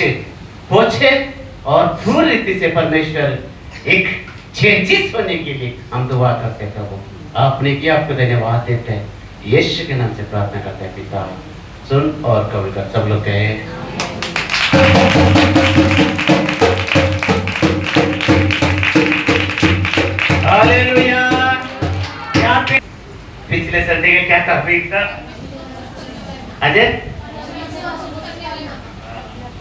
पोछे और पूरी रीति से परमेश्वर एक चेंजिस होने के लिए हम दुआ करते हैं। प्रभु आपने किया, आपको धन्यवाद देते हैं। यीशु के नाम से प्रार्थना करते हैं पिता, सुन और कबूल कर। सब लोग कहे हालेलुया। यहाँ पे पिछले संडे का क्या टॉपिक था अजय?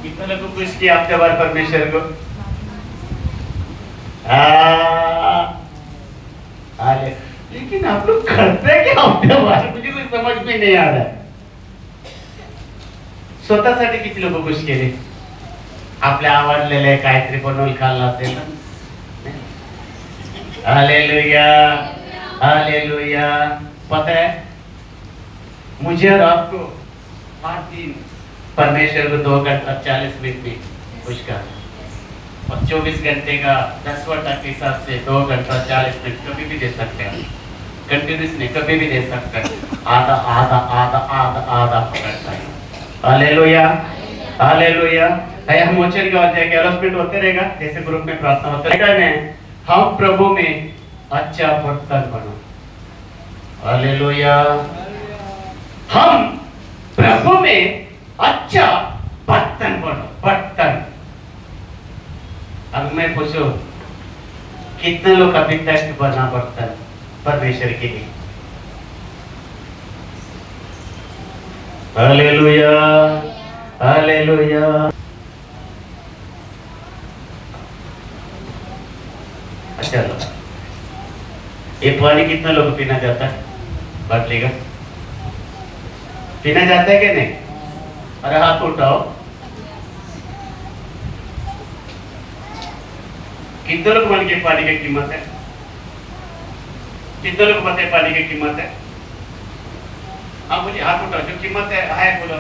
कितने लोगों को इसकी हफ्ते भर परमेश्वर को लेकिन आप लोग करते क्या हफ्ते भर? मुझे कुछ समझ में नहीं आ रहा है। स्वतःसाठी किती लोक खुश केले? आपल्या आवडलेले काहीतरी बनवून खाल्लं असेल ना? Hallelujah, hallelujah. पता है मुझे और आपको हर दिन परमेश्वर को 2 घंटा 40 मिनट में खुश करना, और 24 घंटे का 10वां के हिसाब से 2 घंटा 40 मिनट कभी भी दे सकते हैं। कंटिन्यूस नहीं, कभी भी दे सकते हैं। आधा आधा आधा आधा आधा पकड़ता है। Hallelujah, hallelujah. हम मोचर की ओर जाएंगे, अनाउंसमेंट होते रहेगा जैसे ग्रुप में प्रार्थना होते रहेगा। हम प्रभु में अच्छा बर्तन बनो। हालेलुया। हम प्रभु में अच्छा बर्तन बनो, बर्तन। अब मैं पूछूं, कितने लोग अभी तक बना बर्तन परमेश्वर के लिए? Hallelujah, hallelujah. अच्छा लो, ये पानी कितना लोग पीना जाता है? बात लेगा पीना जाता है कि नहीं? अरे हाथ उठाओ। कितने लोग मान के पानी की कीमत है? कितने लोग पता है पानी की कीमत है? आप मुझे हाथ उठाओ, जो कीमत है बोलो।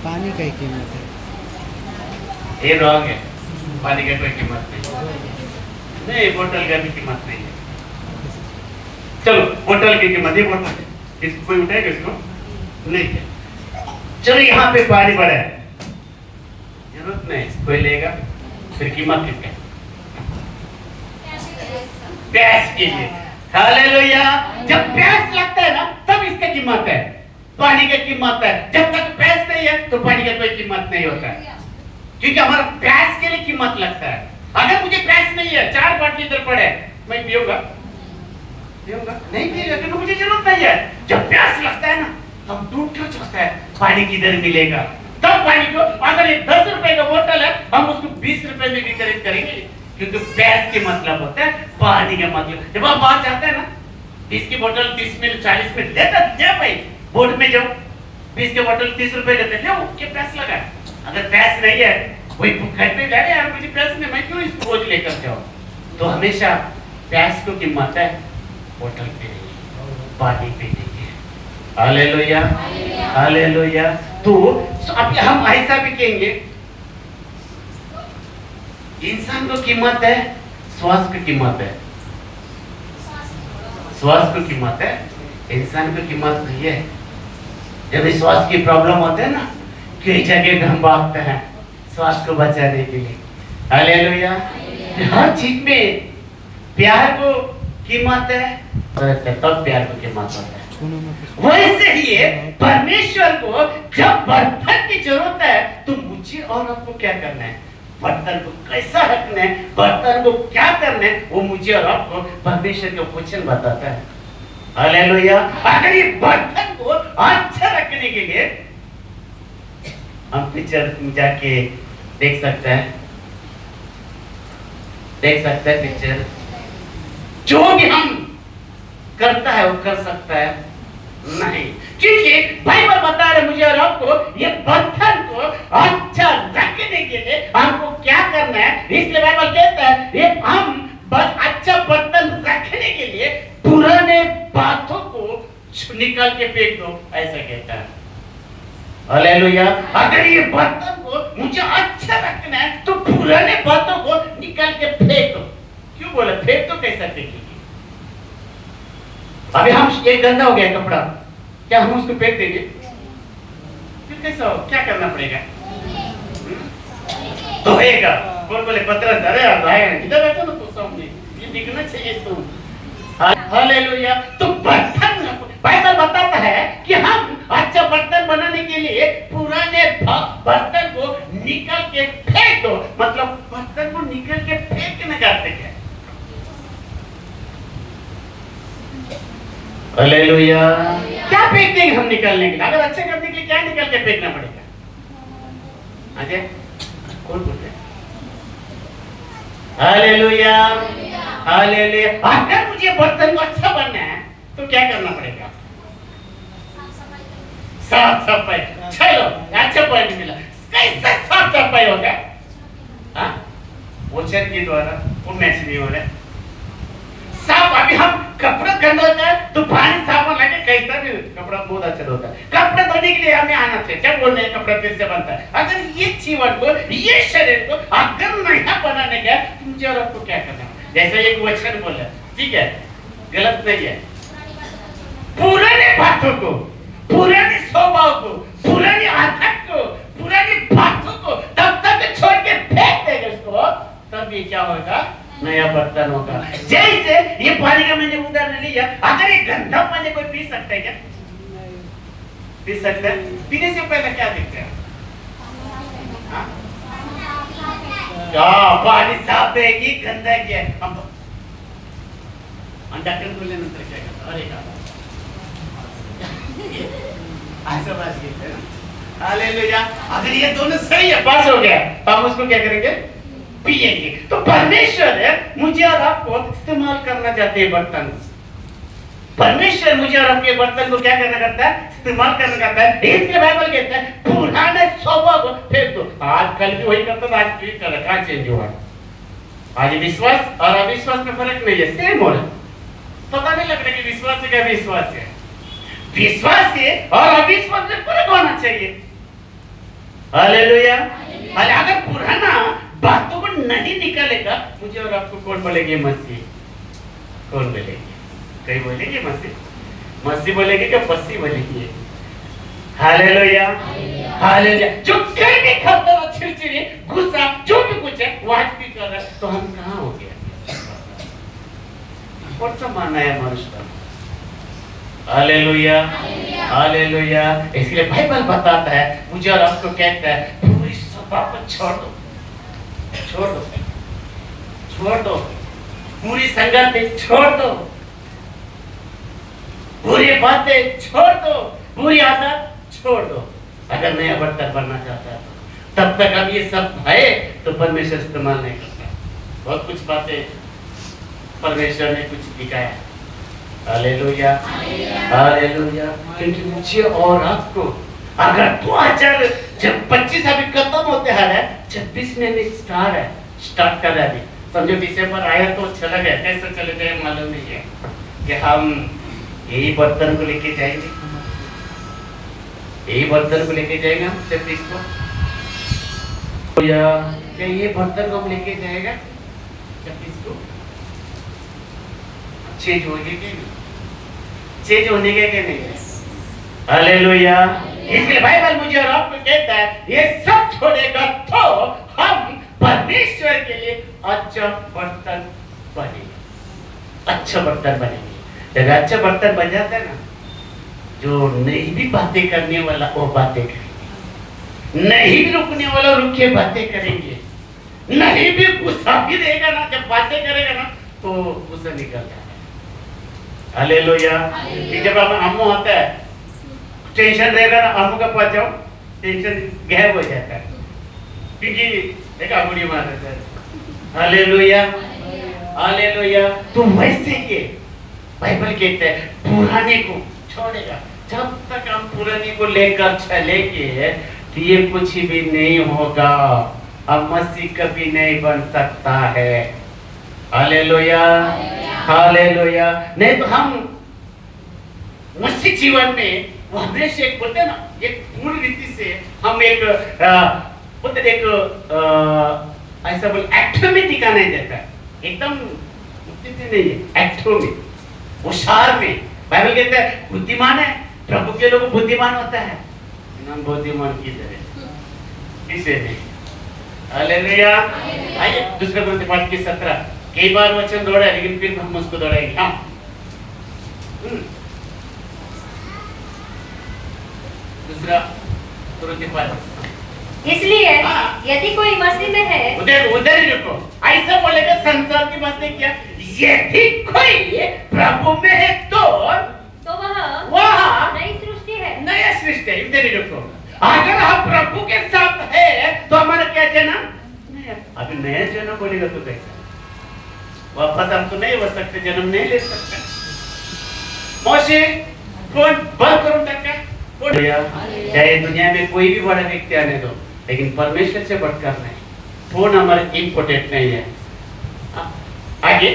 पानी का ही कीमत है। ये रॉन्ग है, पानी की कोई कीमत नहीं, बोतल का भी कीमत नहीं है। चलो बोतल की कीमत, ये बोतल है, इसको कोई उठाएगा? इसको नहीं है। चलो यहाँ पे पानी पड़ा है, जरूरत नहीं, कोई लेगा? फिर कीमत किसका? प्यास के लिए। हालेलुया। जब प्यास लगता है ना, तब इसका कीमत है, पानी की कीमत है। जब तक प्यास नहीं है तो पानी का कोई कीमत नहीं होता है, क्योंकि हमारा प्यास के लिए कीमत लगता है। अगर मुझे प्यास नहीं है, 4 बाल्टी इधर पड़े, मैं पीऊंगा? पीऊंगा नहीं, पिएगा क्योंकि मुझे जरूरत नहीं है। जब प्यास लगता है ना, हम ढूंढ क्यों चाहते हैं पानी किधर मिलेगा? तब पानी को, अगर ये 10 रुपए का बोतल है, हम उसको 20 रुपए में वितरित करेंगे, क्योंकि प्यास के मतलब होता है पानी का मतलब। जब आप बाहर जाते हैं ना, 20 की बोतल 30 मिनट 40 मिनट लेता है भाई, बोर्ड में जाओ, 20 की बोतल 30 रुपए लेते हैं, क्या प्यास लगा है? अगर प्यास नहीं है, वही घर पे ले रहे यार, मुझे प्यास नहीं, मैं क्यों इसको बोझ लेकर जाऊं? तो हमेशा प्यास को कीमत है बोतल पे नहीं, पानी पे नहीं है। Hallelujah, hallelujah. तो अब हम ऐसा भी कहेंगे, इंसान को कीमत है, स्वास्थ्य की कीमत है। स्वास्थ्य की कीमत है, इंसान को कीमत नहीं है। जब स्वास्थ्य की प्रॉब्लम होते हैं ना, कई जगह हम भागते हैं स्वास्थ्य को बचाने के लिए। हालेलुया। हर चीज में प्यार को कीमत है, तब प्यार को कीमत होता है। वैसे ही परमेश्वर को जब बर्तन की जरूरत है, तो मुझे और आपको क्या करना है? बर्तन को कैसा रखना है, बर्तन को क्या करना है, वो मुझे और आपको परमेश्वर का वचन बताता है। हालेलुया। अगर ये बर्तन को अच्छा रखने के लिए हम पिक्चर जाके देख सकते हैं, पिक्चर। जो भी हम करता है वो कर सकता है नहीं, क्योंकि बाइबल बता रहे मुझे और आपको ये बर्तन को अच्छा रखने के लिए हमको क्या करना है। इसलिए बाइबल कहता है ये हम अच्छा बर्तन रखने के लिए पुराने बातों को निकाल के फेंक दो, ऐसा कहता है। हालेलुया। अगर ये बर्तन को मुझे अच्छा रखना है तो पुराने बातों को निकाल के फेंक दो। क्यों बोला फेंक दो? कैसा फेंकेगी? अभी हम एक गंदा हो गया कपड़ा, क्या हम उसको फेंक देंगे? कैसा हो, क्या करना पड़ेगा? धोएगा। कौन बोले पतरस, अरे इधर बैठो ना तू सामने, ये दिखना चाहिए तुम। हालेलुया। तो बर्तन, बाइबल बताता है कि हम अच्छा बर्तन बनाने के लिए पुराने बर्तन को निकल के फेंक दो। मतलब बर्तन को निकल के फेंकने करते क्या? हालेलुया। क्या फेंक देंगे हम निकालने के लिए? अगर अच्छा करने के लिए क्या निकल के फेंकना पड़ेगा? अजय कौन बोल रहे? Hallelujah, hallelujah. अगर मुझे बर्तन को अच्छा बनना है तो क्या करना पड़ेगा? साफ सफाई। चलो अच्छा पॉइंट मिला। कैसे साफ सफाई होगा? हाँ, वचन के द्वारा। वो मैच नहीं हो रहा है। साफ, अभी हम कपड़ा गंदा होता है तो पानी साफ होने लगे, कैसा भी कपड़ा बहुत अच्छा होता है। कपड़ा धोने के लिए हमें आना चाहिए। क्या बोलने हैं, कपड़ा कैसे बनता है? अगर ये जीवन को, ये शरीर को अगर नया बनाने का, मुझे और आपको क्या करना है? जैसे एक वचन बोला, ठीक है, गलत नहीं है। पुराने बातों को, पुराने स्वभाव को, पुरानी आदत को, पुरानी बातों को तब तक छोड़ के फेंक देगा उसको, तब ये क्या होगा? नया बर्तन होगा। जैसे ये पानी का मैंने उदाहरण लिया, अगर ये गंदा पानी कोई पी सकता है क्या? पी सकता है? पीने से पहले क्या देखते हैं? क्या पानी साफ है कि गंदा है? क्या डॉक्टर बोले नंतर क्या करता? अरे ऐसा बात है। हालेलुया। अगर ये दोनों सही है, पास हो गया, तो हम उसको क्या करेंगे? पिएंगे। तो परमेश्वर है मुझे और आपको इस्तेमाल करना चाहते हैं बर्तन। परमेश्वर मुझे और आपके बर्तन को क्या करना करता है? इस्तेमाल करना करता है। इसलिए बाइबल कहता है पुराने स्वभाव को फेंक दो। आज कल भी वही करता था, आज भी कर रहा, कहाँ चेंज हुआ? आज विश्वास और अविश्वास में फर्क नहीं है, सेम हो रहा है। पता नहीं लग रहा कि विश्वास है क्या विश्वास है। विश्वास है और अविश्वास में फर्क होना चाहिए। हालेलुया। अगर पुराना बातों को नहीं निकालेगा, मुझे और आपको कौन बोलेंगे? मसीह। कौन बोलेंगे? कई बोलेंगे मसीह, मसीह बोलेंगे क्या पसी बोलेंगे? Hallelujah, hallelujah. जो कहीं भी खाता है चिड़चिड़ी, गुस्सा, जो भी कुछ है वो आज भी कर रहा है, तो हम कहाँ हो गया? कौन सा मानना है मनुष्य? Hallelujah, hallelujah. इसलिए बाइबल बताता है, मुझे और आपको कहता है पूरी स्वभाव को छोड़ दो, छोड़ दो, छोड़ दो, पूरी संगत छोड़ दो, बुरी बातें छोड़ दो, बुरी आदत छोड़ दो। अगर नया बर्तन बनना चाहता है तब तक अब ये सब है तो परमेश्वर इस्तेमाल नहीं करता। बहुत कुछ बातें परमेश्वर ने कुछ दिखाया। Hallelujah, hallelujah. क्योंकि मुझे और आपको अगर 2025 अभी खत्म होते है, 26 में एक स्टार है, स्टार्ट कर रहा है। समझो दिसंबर आया तो चला गया, कैसे चले गए मालूम नहीं है। कि हम यही बर्तन को लेके जाएंगे, यही बर्तन को लेके जाएंगे हम 26 को, या क्या ये बर्तन को हम लेके जाएगा 26 को? चेंज होने के नहीं, चेंज होने के नहीं। हालेलुया। इसलिए बाइबल मुझे और आपको कहता है ये सब छोड़ेगा तो हम परमेश्वर के लिए अच्छा बर्तन बनेंगे, अच्छा बर्तन बनेंगे। जब अच्छा बर्तन बन जाता है ना, जो नहीं भी बातें करने वाला वो बातें करेंगे, नहीं भी रुकने वाला रुक के बातें करेंगे, नहीं भी गुस्सा भी देगा ना, जब बातें करेगा ना तो गुस्सा निकल जाता है। हालेलुया। जब अम्मू आता है, टेंशन रहेगा ना, अम्मू का पास जाओ, टेंशन गायब हो जाता है, क्योंकि एक आंगुड़ी मार देता है। Hallelujah, hallelujah. तो वैसे ही बाइबल कहता है पुराने को छोड़ेगा। जब तक हम पुराने को लेकर चलेंगे तो ये कुछ भी नहीं होगा, अब मसीह कभी नहीं बन सकता है। Hallelujah, hallelujah. नहीं तो हम मसीह जीवन में वो हमेशा एक बोलते हैं ना, एक पूर्ण रीति से हम एक बोलते एक ऐसा बोल एक्ट में दिखा नहीं देता है, एकदम नहीं है, एक्टों में, होशियार में। बाइबल कहता है बुद्धिमान है, प्रभु के लोग बुद्धिमान होता है, नाम बुद्धिमान किधर है? किसे नहीं? हालेलुया। आइए दूसरा ग्रंथ पाठ की 17 कई बार वचन दौड़ा है लेकिन फिर हम उसको दौड़ाएंगे। हाँ दूसरा ग्रंथ पाठ। इसलिए हाँ। यदि कोई मसीह में है उधर ही रुको। ऐसा बोलेगा संसार की बातें क्या? यदि कोई प्रभु में है तो वह नई सृष्टि है। नया सृष्टि है। इधर ही रुको। अगर हम प्रभु के साथ है तो हमारा क्या जन्म? नया। अभी नया जन्म बोलेगा तो कैसा? वापस हम तो नहीं हो सकते, जन्म नहीं ले सकते। मोशे कौन बल करूं तक का? चाहे दुनिया में कोई भी बड़ा व्यक्ति आने दो, लेकिन परमेश्वर से बढ़कर नहीं। फोन हमारे इम्पोर्टेंट नहीं है। आगे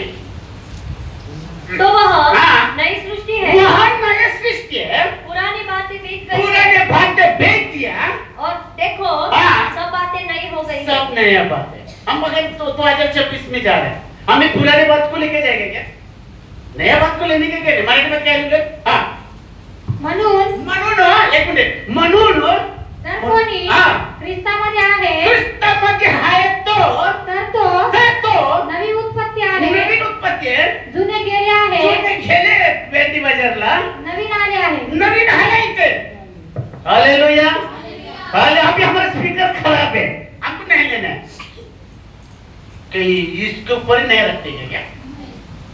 तो वह हाँ। नई सृष्टि है। वह नया सृष्टि है। पुरानी बातें बीत गई पुराने बातें बेच दिया और देखो हाँ। सब बातें नई हो गई सब नया बात है। हम अगर 2026 में जा रहे हैं, हमें पुराने बात को लेके जाएंगे क्या? नया बात को लेने के क्या? मराठी में क्या लिखा? हाँ म्हणून एक मिनिट म्हणून तर कोणी हाँ। ख्रिस्तामध्ये आहे ख्रिस्तामध्ये आहे तर तो नवी उत्पत्ती आहे। नवीन उत्पत्ती आहे। जुने गेले आहे जुने गेले वेंडी बाजारला, नवीन आले आहे। नवीन आले इथे। हालेलुया। हाले अभी हमारा स्पीकर खराब है, हमको नहीं लेना है। कहीं इसके ऊपर ही नहीं रखते क्या?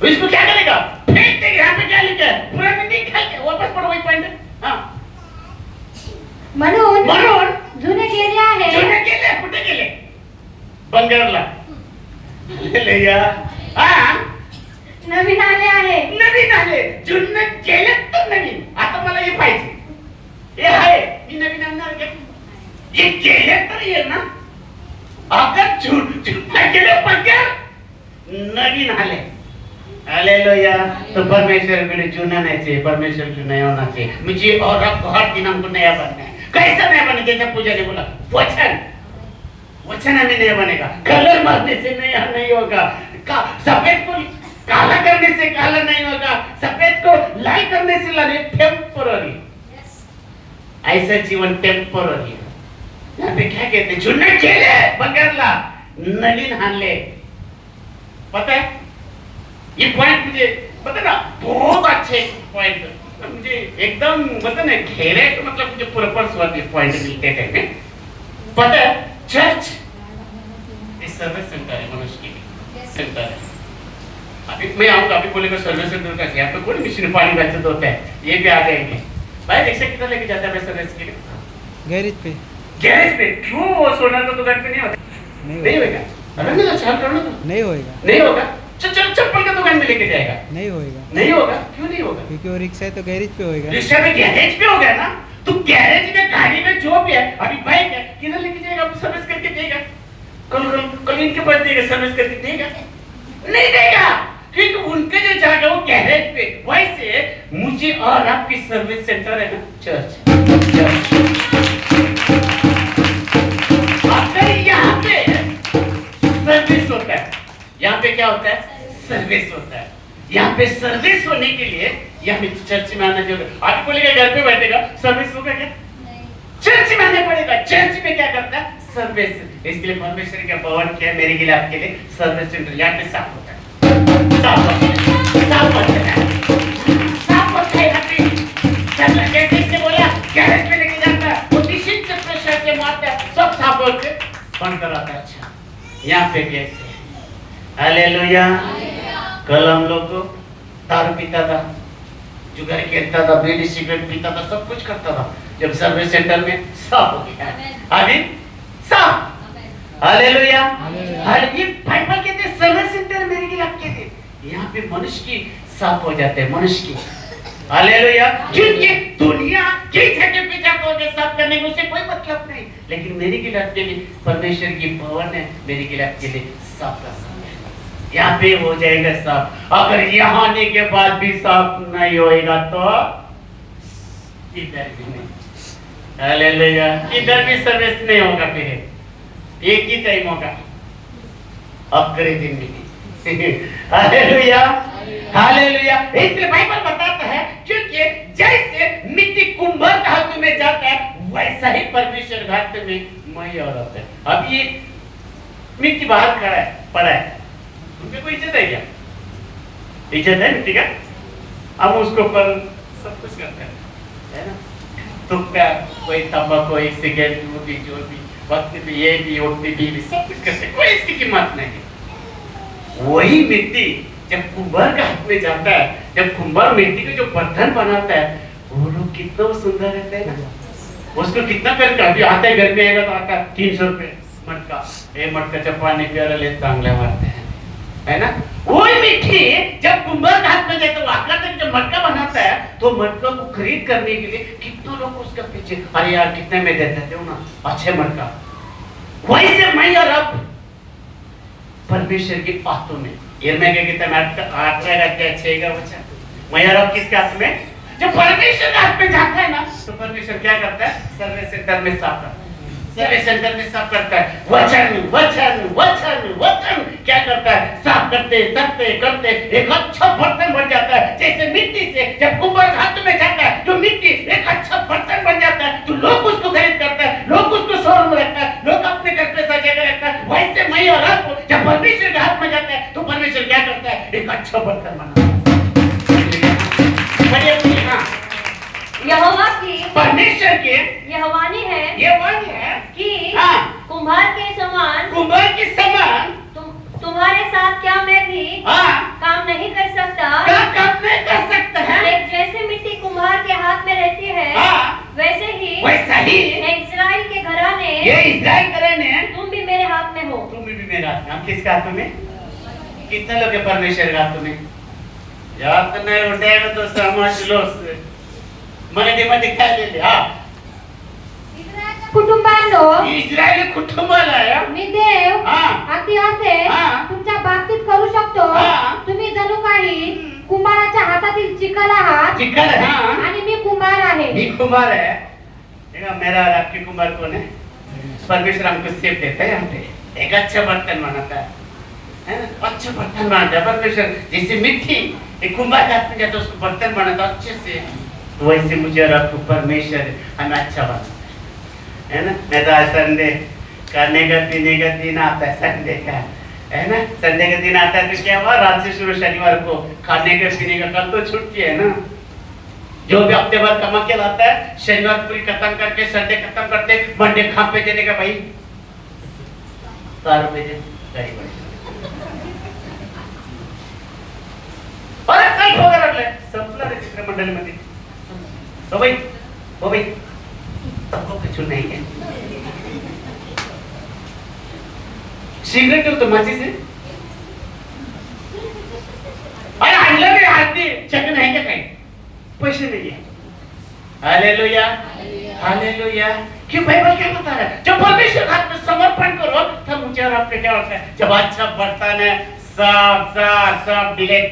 इसको क्या करेगा? फेंक देंगे। यहाँ पे क्या लिखा है? पुराने नहीं खाएंगे। वापस पढ़ो वही पॉइंट। हाँ म्हणून जुने गेले आहे कुठे गेले? बंगारला। हालेलुया। हाँ नवीन आले आहे। नवीन आले। जुने गेले तर नवीन। आता मला हे पाहिजे, हे आहे। मी नवीन आणणार का? ये गेले तर ये ना। अगर जुने गेले बंगार, नवीन आले। हालेलुया। तो परमेश्वर के लिए जुना नहीं चाहिए, परमेश्वर को नया होना चाहिए। मुझे और अब हर दिन हमको नया बनना है। कैसा नया बने? जैसा पूजा ने बोला, वचन हमें नया बनेगा। कलर मारने से नया नहीं होगा। सफेद को काला करने से काला नहीं होगा। सफेद को लाल करने से लाल। टेम्पररी। ऐसा जीवन टेम्पररी है। यहाँ पे क्या कहते हैं? जुने केले बंगारला, नवीन हानले। पता है ये पॉइंट मुझे पता ना, बहुत अच्छे पॉइंट मुझे एकदम पता ना घेरे तो मतलब मुझे पर्पस वाले पॉइंट मिलते थे। पता है चर्च इस सर्विस सेंटर है, मनुष्य के लिए सेंटर है। अभी मैं आऊंगा, अभी बोलेगा सर्विस सेंटर का यहाँ पे कोई मिशन पानी बचत होता है, ये भी आ जाएंगे। भाई रिक्शा कितना लेके जाता है सर्विस के लिए? गैरेज पे। क्यों? वो सोलर का दुकान पे नहीं होता? नहीं होगा। अरे नहीं अच्छा करना तो नहीं होगा। चल चप्पल का दुकान में लेके जाएगा। नहीं होगा। क्यों नहीं होगा? क्योंकि वो रिक्शा है तो गैरेज पे होएगा। रिक्शा में गैरेज पे होगा ना। तो गैरेज में गाड़ी में जो भी है, अभी बाइक है, किधर लेके जाएगा? सर्विस करके देगा। कल इनके पास देगा, सर्विस करके देगा? नहीं देगा, क्योंकि उनके जो जगह वो गैरेज पे। वैसे मुझे और आपकी सर्विस सेंटर है ना, चर्च। अगर यहाँ पे सर्विस होता है, यहाँ पे क्या होता है? सर्विस होता है। यहाँ पे सर्विस होने के लिए यहाँ चर्च में आना जरूरी। आप बोलेगा घर पे बैठेगा, सर्विस होगा क्या? चर्च में आना पड़ेगा। चर्च में क्या करता है? सर्विस। इसलिए परमेश्वर का भवन क्या है? मेरे के लिए, आपके लिए सर्विस सेंटर। यहाँ पे साफ होता है, साफ होता है। यहाँ पे जैसे इसने बोला गैरेज में लेके जाता है, वो निश्चित चक्र से मारता है, सब साफ होते बंद कराता है। अच्छा यहाँ पे कैसे? हालेलुया। कल हम लोग को दारू पीता था, जुगार खेलता था, बीड़ी सिगरेट पीता था, सब कुछ करता था। जब सर्विस सेंटर में साफ हो गया, अभी साफ। हालेलुया। ये बाइबल कहते हैं सर्विस सेंटर मेरे के लिए, आपके लिए। यहाँ पे मनुष्य की साफ हो जाते हैं, मनुष्य की। हालेलुया। क्योंकि दुनिया की जगह पे जाकर के साफ करने में उससे कोई मतलब नहीं, लेकिन मेरे के लिए, आपके लिए परमेश्वर की भवन है, मेरे के लिए, आपके लिए साफ का समय है। यहाँ पे हो जाएगा साफ। अगर यहाँ आने के बाद भी साफ नहीं होएगा तो इधर भी नहीं। हालेलुया। इधर भी सर्विस नहीं होगा। फिर एक ही टाइम होगा, आखिरी दिन में। हालेलुया। हालेलुया। इसलिए बाइबल बताता है, क्योंकि जैसे मिट्टी कुंभार के हाथ में जाता है, वैसा ही परमेश्वर घाट में मैं और आप है। अब ये मिट्टी बाहर खड़ा है, पड़ा है, उनके कोई इज्जत है क्या? इज्जत है मिट्टी का? हम उसको पर सब कुछ करते हैं, है ना? तुक्का, कोई तंबाकू, कोई सिगरेट, वो भी, जो भी, वक्त भी, ये भी, उठती भी, सब कुछ करते हैं, कोई इसकी कीमत नहीं है। वही मिट्टी जब कुंभार के हाथ में जाता है, जब कुंभार मिट्टी के जो बर्तन बनाता है, वो लोग कितना सुंदर रहते हैं ना, उसको कितना कर कभी आता है, घर में आएगा तो आता है 300 रुपए मटका, ये मटका चपाने के लिए चांगले मारते हैं, है ना? वही मिट्टी जब कुंभार के हाथ में जाता है, आकर तक जब मटका बनाता है, तो मटका को खरीद करने के लिए कितने लोग उसका पीछे, अरे यार कितने में देते थे ना अच्छे मटका। वैसे मैं और अब परमेश्वर की बातों में यिर्मयाह के किताब 8 का वचन, मैं और अब किसके हाथ में? जब परमेश्वर के हाथ में जाता है ना, तो परमेश्वर क्या करता है? सर्वे सेंटर में साफ करता है, सर्वे सेंटर में साफ करता है। वचन वचन वचन वचन क्या करता है? साफ करते करते करते एक अच्छा बर्तन बन जाता है। जैसे मिट्टी से जब कुंभार हाथ में जाता है, तो मिट्टी एक अच्छा बर्तन बन जाता है, तो लोग उसको खरीद करता है, लोग उसको शोरूम में रखता है, लोग अपने घर पे सजा के रखता है। वैसे मैं और आपको जब परमेश्वर के हाथ में जाता है, तो परमेश्वर क्या करता है? एक अच्छा बर्तन बनाता है। यहोवा की, परमेश्वर के यह वाणी है, ये वाणी है कि हाँ, कुम्हार के समान कुंभार के समान तुम्हारे साथ क्या मैं भी हाँ, काम नहीं कर सकता? क्या काम नहीं कर सकता है? एक जैसे मिट्टी कुम्हार के हाथ में रहती है, हाँ, वैसा ही ये इस्राएल के घराने, इस्राएल घराने, तुम भी मेरे हाथ में हो। तुम भी मेरे हाथ में। हम किसके हाथ में? कितने लोग हैं परमेश्वर के हाथ में? याद नहीं उठेगा तो समझ लो, मध्ये दिखाई दे। हाँ, कुटुंबांनो, इस्रायली कुटुंबाला आहे, हा? मी देव हा. अति असे हा. तुमच्या बाबतीत करू शकतो. हा. तुम्ही जणू काही कुंभाराच्या हातातील चिखल आहात चिखल है, हाँ। आणि मी कुंभार आहे. ये कुंभार है, देखा मेरा और आपके कुंभार कौन है? परमेश्वर हमको सेव देता है, यहाँ पे एक अच्छा बर्तन बनाता है ना? अच्छा बर्तन बनाता है परमेश्वर। जैसे मिट्टी एक कुंभार के हाथ में जाता है, उसको बर्तन बनाता है अच्छे से, वैसे मुझे और आपको परमेश्वर हमें अच्छा बनाता है ना? मैं तो आज संडे करने का पीने का दिन आता है, संडे का, है ना? संडे का दिन आता है तो क्या हुआ? रात से शुरू शनिवार को खाने का पीने का, कल तो छुट्टी है ना? जो भी हफ्ते भर कमा के लाता है, शनिवार पूरी खत्म करके संडे खत्म करते, मंडे कहाँ पे देने का भाई? 4 बजे गाड़ी बढ़ अरे कल होगा रखले संपला रे चित्र मंडल मध्ये। हो भाई सबको कुछ नहीं है। सिगरेट तो माची से अरे आणलं मी हाती चकन आहे का काही? पैसे नहीं है। Hallelujah hallelujah. क्यों बाइबल क्या बता रहा है? जब परमेश्वर हाथ में समर्पण करो, तब मुझे और आपके क्या होता है? जब अच्छा बर्तन है, सब डिलेट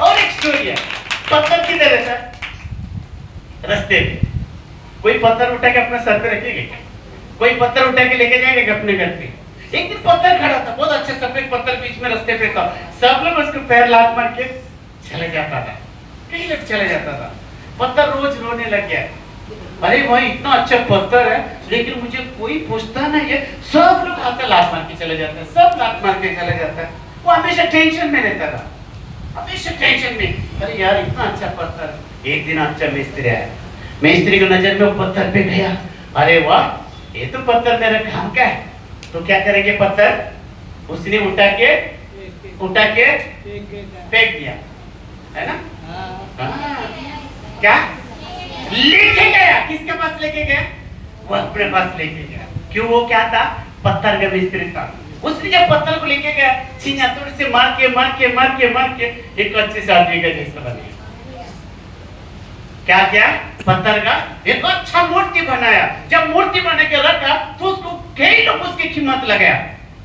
और एक स्टोरी है। पत्थर किधर है सर? रास्ते पे कोई पत्थर उठा के अपने सर पे रखेगा? कोई पत्थर उठा के लेके जाएगा अपने घर पे? एक दिन पत्थर खड़ा था, बहुत अच्छा सफेद पत्थर बीच में रास्ते पे था। सब लोग उसको पैर लात मार के चले जाता था, कई लोग चले जाता था। पत्थर रोज रोने लग गया, अरे भाई इतना अच्छा पत्थर है, लेकिन मुझे कोई पूछता नहीं है। सब लोग आकर लात मार के चले जाते हैं, सब लात मार के चले जाता है। वो हमेशा टेंशन में रहता था, हमेशा टेंशन में। अरे यार इतना अच्छा पत्थर। एक दिन अच्छा मिस्त्री आया, मिस्त्री की नजर में वो पत्थर पे गया। अरे वाह, ये तो पत्थर मेरे काम का है। तो क्या करेंगे? पत्थर उसने उठा के फेंक दिया, है ना? हाँ। क्या लेके गया? किसके पास लेके गया? वो अपने पास लेके गया। क्यों? वो क्या था? पत्थर का मिस्त्री था। उसने जब पत्थर को लेके गया, छीना-तोड़ से मार के एक अच्छे से आदमी का जैसा बन गया। क्या पत्थर का एक अच्छा मूर्ति बनाया। जब मूर्ति बना के रखा, तो उसको कई लोग उसकी कीमत लगाया।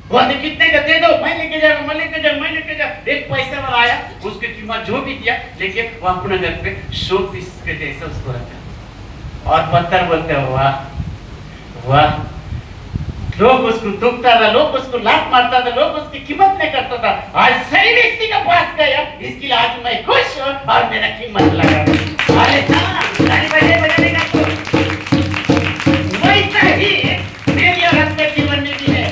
वो कितने का? दे दो, मैं लेके जा। एक पैसा वाला आया, उसकी कीमत जो भी दिया, लेकिन वो अपने घर पे 100 पीस के जैसा उसको रखा। और पत्थर बोलते हैं वाह वाह, लोग उसको दुखता था, लोग उसको लात मारता था, लोग उसकी कीमत नहीं करता था। आज सही व्यक्ति के पास गया, इसके लिए आज मैं खुश हूँ और मेरा कीमत लगा। अरे ताली बजाने का तो वैसा ही मेरी और आपके जीवन में भी है।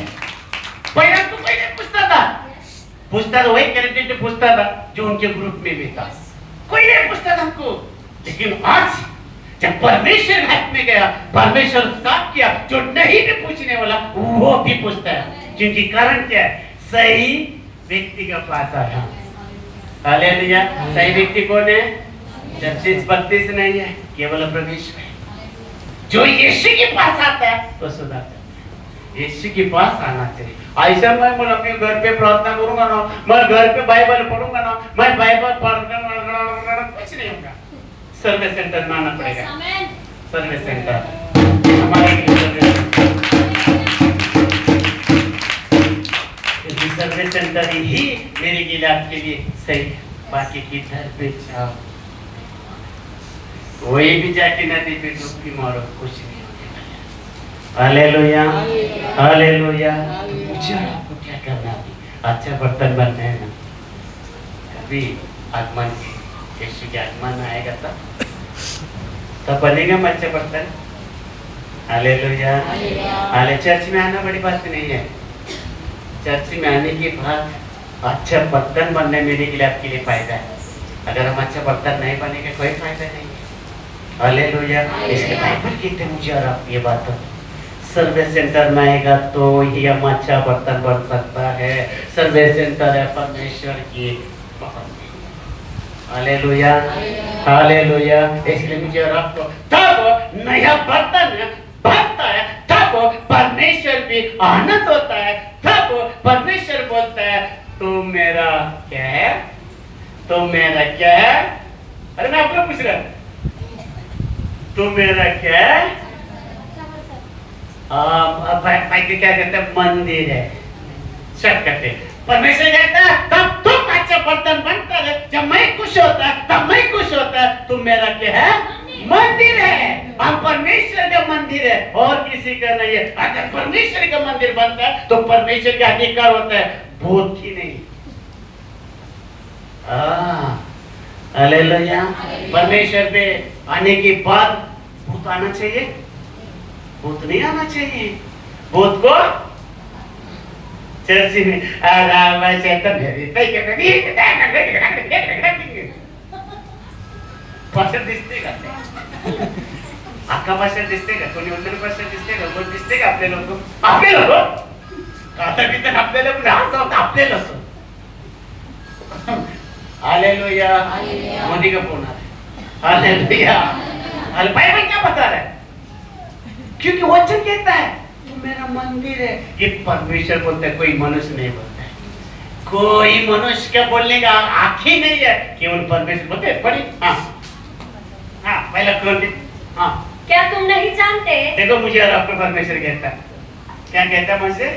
पहले तो कोई नहीं पूछता था वही कैरेक्टर पूछता था जो उनके ग्रुप में भी था, कोई नहीं पूछता था हमको। लेकिन आज जब परमेश्वर हाथ में गया, परमेश्वर साफ किया, जो नहीं भी पूछने वाला वो भी पूछता है। क्योंकि कारण क्या है? सही व्यक्ति के पास आया। हालेलुया। सही व्यक्ति कौन है? 36-32 नहीं है, केवल परमेश्वर है। जो यीशु के पास आता है तो सुधर जाता है। यीशु के पास आना चाहिए। ऐसा मैं अपने घर पे प्रार्थना करूंगा ना, मैं घर पे बाइबल पढ़ूंगा ना, मैं बाइबल पढ़ूंगा, कुछ नहीं होगा। सर्विस सेंटर में आना पड़ेगा। सर्विस सेंटर हमारे सर्विस सेंटर ही मेरे लिए आपके लिए सही। बाकी की घर पे जाओ, कोई भी जाके नदी पे डुबकी मारो, कुछ नहीं। Hallelujah, hallelujah. मुझे आपको क्या करना है? अच्छा बर्तन बनना है ना। कभी आगमन यीशु के आगमन आएगा तब बनेगा अच्छा बर्तन। हालेलुया। हाले चर्च में आना बड़ी बात नहीं है। चर्च में आने के बाद अच्छा बर्तन बनने मेरे के लिए आपके लिए फायदा है। अगर हम अच्छा बर्तन नहीं बनेंगे कोई फायदा नहीं है। हालेलुया। इसलिए बाइबल कहते हैं मुझे और आप ये बात सर्विस सेंटर में आएगा तो ही हम अच्छा बर्तन बन सकता है। सर्विस सेंटर है परमेश्वर की। Hallelujah, hallelujah. इसलिए मुझे और आपको तब नया बर्तन बनता है, तब परमेश्वर भी आनंद होता है, तब परमेश्वर बोलता है तू मेरा क्या है? तू मेरा क्या है? अरे मैं आपको पूछ रहा, तू मेरा क्या है? क्या कहते हैं? मंदिर है। सब कहते हैं परमेश्वर कहता है तब तुम अच्छा बर्तन बनता है। जब मैं खुश होता है तब मैं खुश होता है। तुम मेरा क्या है? मंदिर है। हम परमेश्वर का मंदिर है और किसी का नहीं है। अगर परमेश्वर का मंदिर बनता है तो परमेश्वर का अधिकार होता है, भूत की नहीं। हालेलुया। परमेश्वर पे आने के बाद भूत आना चाहिए? भूत नहीं आना चाहिए। भूत को चर्च में पास्टर दिसते का? अक्का पास्टर दिसते का? कोणी उंदर पास्टर दिसते का? कोण दिसते का आपले लोक? आपले लोक आता किती आपले लोक राहत होत आपले लोक। हालेलुया। मोदी का फोन आ रहा है। हालेलुया। बाइबल क्या बता रहा है? क्योंकि वचन कहता है मेरा मंदिर है। ये परमेश्वर बोलता है, कोई मनुष्य नहीं बोलता है। कोई मनुष्य का बोलने का आँख ही नहीं है, केवल परमेश्वर बोलते हैं। पढ़ी। हाँ हाँ, पहला क्रोधी। हाँ, क्या तुम नहीं जानते? देखो मुझे और आपको परमेश्वर कहता है, क्या कहता है मुझसे?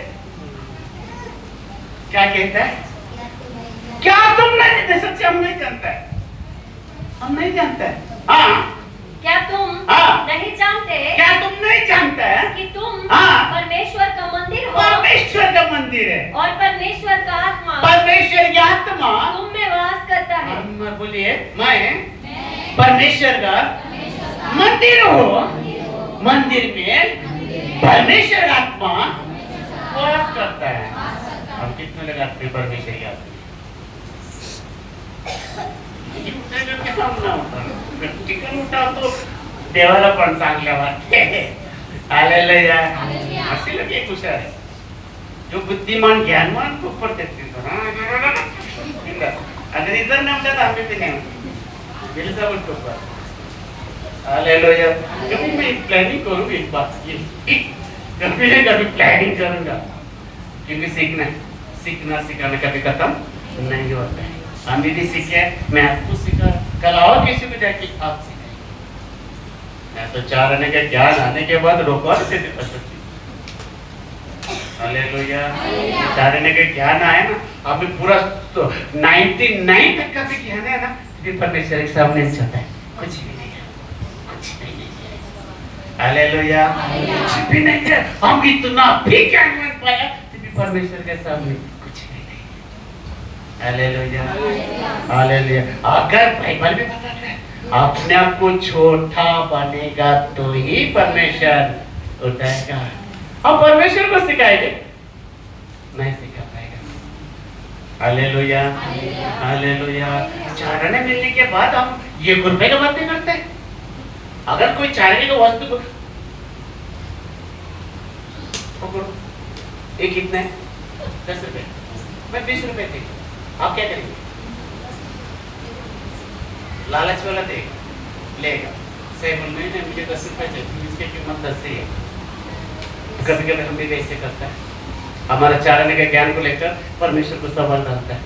क्या कहता है? क्या तुम नहीं जानते? सच्चे हम नहीं जानते, हम नहीं जानते। हाँ, क्या तुम नहीं जानते? क्या तुम नहीं जानते कि तुम परमेश्वर का मंदिर हो? परमेश्वर का मंदिर है और परमेश्वर का आत्मा, परमेश्वर की आत्मा तुम में वास करता है। मैं बोलिए, मैं परमेश्वर का मंदिर हो। मंदिर में परमेश्वर आत्मा वास करता है। हम कितने लगाते हैं परमेश्वर की आत्मा? चिकन उठा तो देवाला पण चांगल्या वाटते। हालेलुया। असे लोक एक हुशार आहे, जो बुद्धिमान ज्ञानवान खूप पडतात तिथं। अगर इधर नाही म्हणतात आम्ही ते नाही म्हणतो दिलचा बोलतो पर। हालेलुया। कभी मैं प्लानिंग करूँ एक बात की, कभी ना कभी प्लानिंग करूँगा, क्योंकि सीखना सिखाना कभी खत्म नहीं होता है। हम भी सीखे, मैं आपको सिखा, कल और किसी को जाके आप सिखाए। मैं तो 4 आने के ज्ञान आने के बाद रोका नहीं देता सच्ची। हालेलुया। 4 आने के ज्ञान आए ना, अभी पूरा 99 तक का भी ज्ञान है ना, फिर परमेश्वर के सामने चलता है, कुछ भी नहीं है, कुछ भी नहीं है। हालेलुया। कुछ भी नहीं है, हम इतना भी ज्ञान में पाया तो भी परमेश्वर के सामने कुछ भी नहीं। Hallelujah hallelujah. अगर बाइबल में बताता है अपने आप को छोटा बनेगा तो ही परमेश्वर उठाएगा। हम परमेश्वर को सिखाएंगे नहीं सिखा पाएगा। Hallelujah hallelujah. चारने मिलने के बाद हम ये रुपए का बात नहीं करते। अगर कोई चारने का वस्तु को पकड़ो, ये कितने 10 रुपए, मैं 20 रुपए थे, आप क्या करेंगे? लालच वाला देगा लेगा, सही बोल रहे हैं, मुझे 10 रुपए चाहिए, इसकी कीमत 10 ही है। कभी कभी हम भी वैसे करते हैं, हमारा चारने के ज्ञान को लेकर परमेश्वर को सवाल डालता है।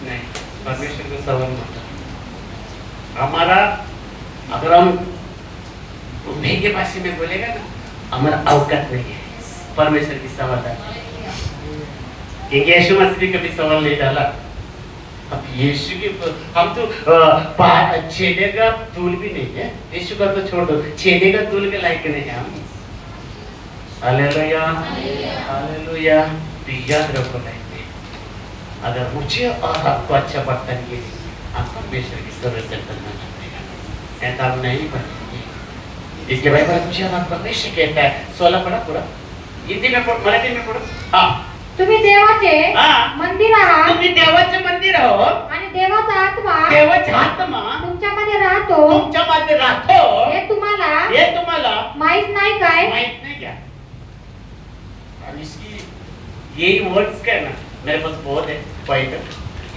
नहीं, परमेश्वर को सवाल मत डालो। हमारा अगर हम उन्हीं के भाषा में बोलेगा ना, हमारा अवकाश नहीं है परमेश्वर की सवाल डालने। क्योंकि यीशु मसीह ने कभी सवाल नहीं डाला। अब यीशु की हम तो छेदे का तूल भी नहीं है, यीशु का तो छोड़ दो, छेदे का तूल के लायक नहीं है हम। Hallelujah hallelujah. तो याद रखो लाइफ में अगर मुझे और आपको अच्छा बर्तन के लिए हम परमेश्वर की सर्विस करना चाहते हैं, ऐसा हम नहीं बनेंगे। इसके भाई पर मुझे हम परमेश्वर कहता है 16 पढ़ा पूरा हिंदी में पढ़, मराठी में पढ़ो। हाँ, तुम्ही देवाचे हाँ। मंदिर आहात तुम्ही देवाचे मंदिर आहोत आणि देवाचा आत्मा देवाचा आत्मा तुमच्यामध्ये राहतो तुमच्यामध्ये राहतो हे तुम्हाला माहित नाही काय? माहित नहीं क्या? अब इसकी यही वर्ड्स का है ना, मेरे पास बहुत है पॉइंट।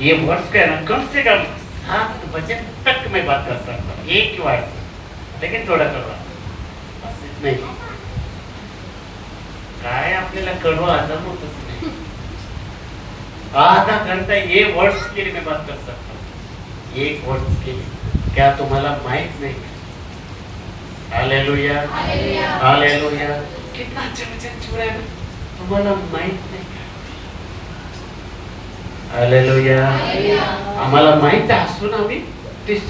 ये वर्ड्स का है ना, कम से कम 7 बजे तक मैं बात कर सकता हूँ एक वर्ड, लेकिन थोड़ा कड़वा बस इतना ही। काय आपल्याला कड़वा हजम होतच नाही। आधा घंटा ये वर्ड्स के लिए मैं बात कर सकता हूँ, एक वर्ड्स के लिए। क्या तुम्हाला माहित नहीं? Hallelujah hallelujah. कितना अच्छा वचन छू रहा है ना, तुम्हाला माहित नाही का? हालेलुया। आम्हाला माहित असून आम्ही तीस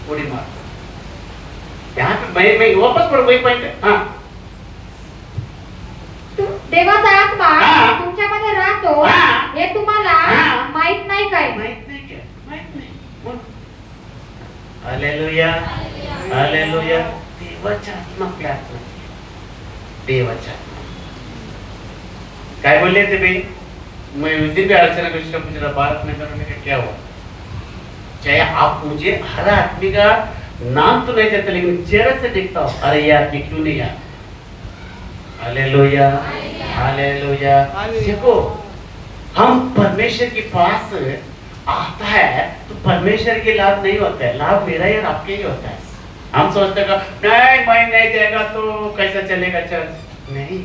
उडी मारतो। यहाँ पे मैं वापस पढ़ वही पॉइंट है। हाँ, देवाचा आत्मा हाँ। तुमच्यामध्ये राहतो हाँ। हे तुम्हाला हाँ। माहित नाही काय? माहित नहीं क्या? माहित नहीं। बोल। Hallelujah hallelujah. देवाचा आत्मा आपल्या आत्मा, देवाचा आत्मा। काय बोले थे भाई? मैं उस दिन भी आलोचना कृष्ण पूछ रहा, भारत में करने का क्या हुआ? चाहे आप मुझे हर आदमी का नाम तो नहीं देते, लेकिन चेहरे से देखता हूँ, अरे यार ये क्यों नहीं यार? Hallelujah hallelujah. देखो, हम परमेश्वर के पास आता है तो परमेश्वर के लाभ नहीं होता है, लाभ मेरा या आपके ही होता है। हम सोचते हैं नहीं मैं नहीं जाएगा तो कैसा चलेगा चर्च? नहीं,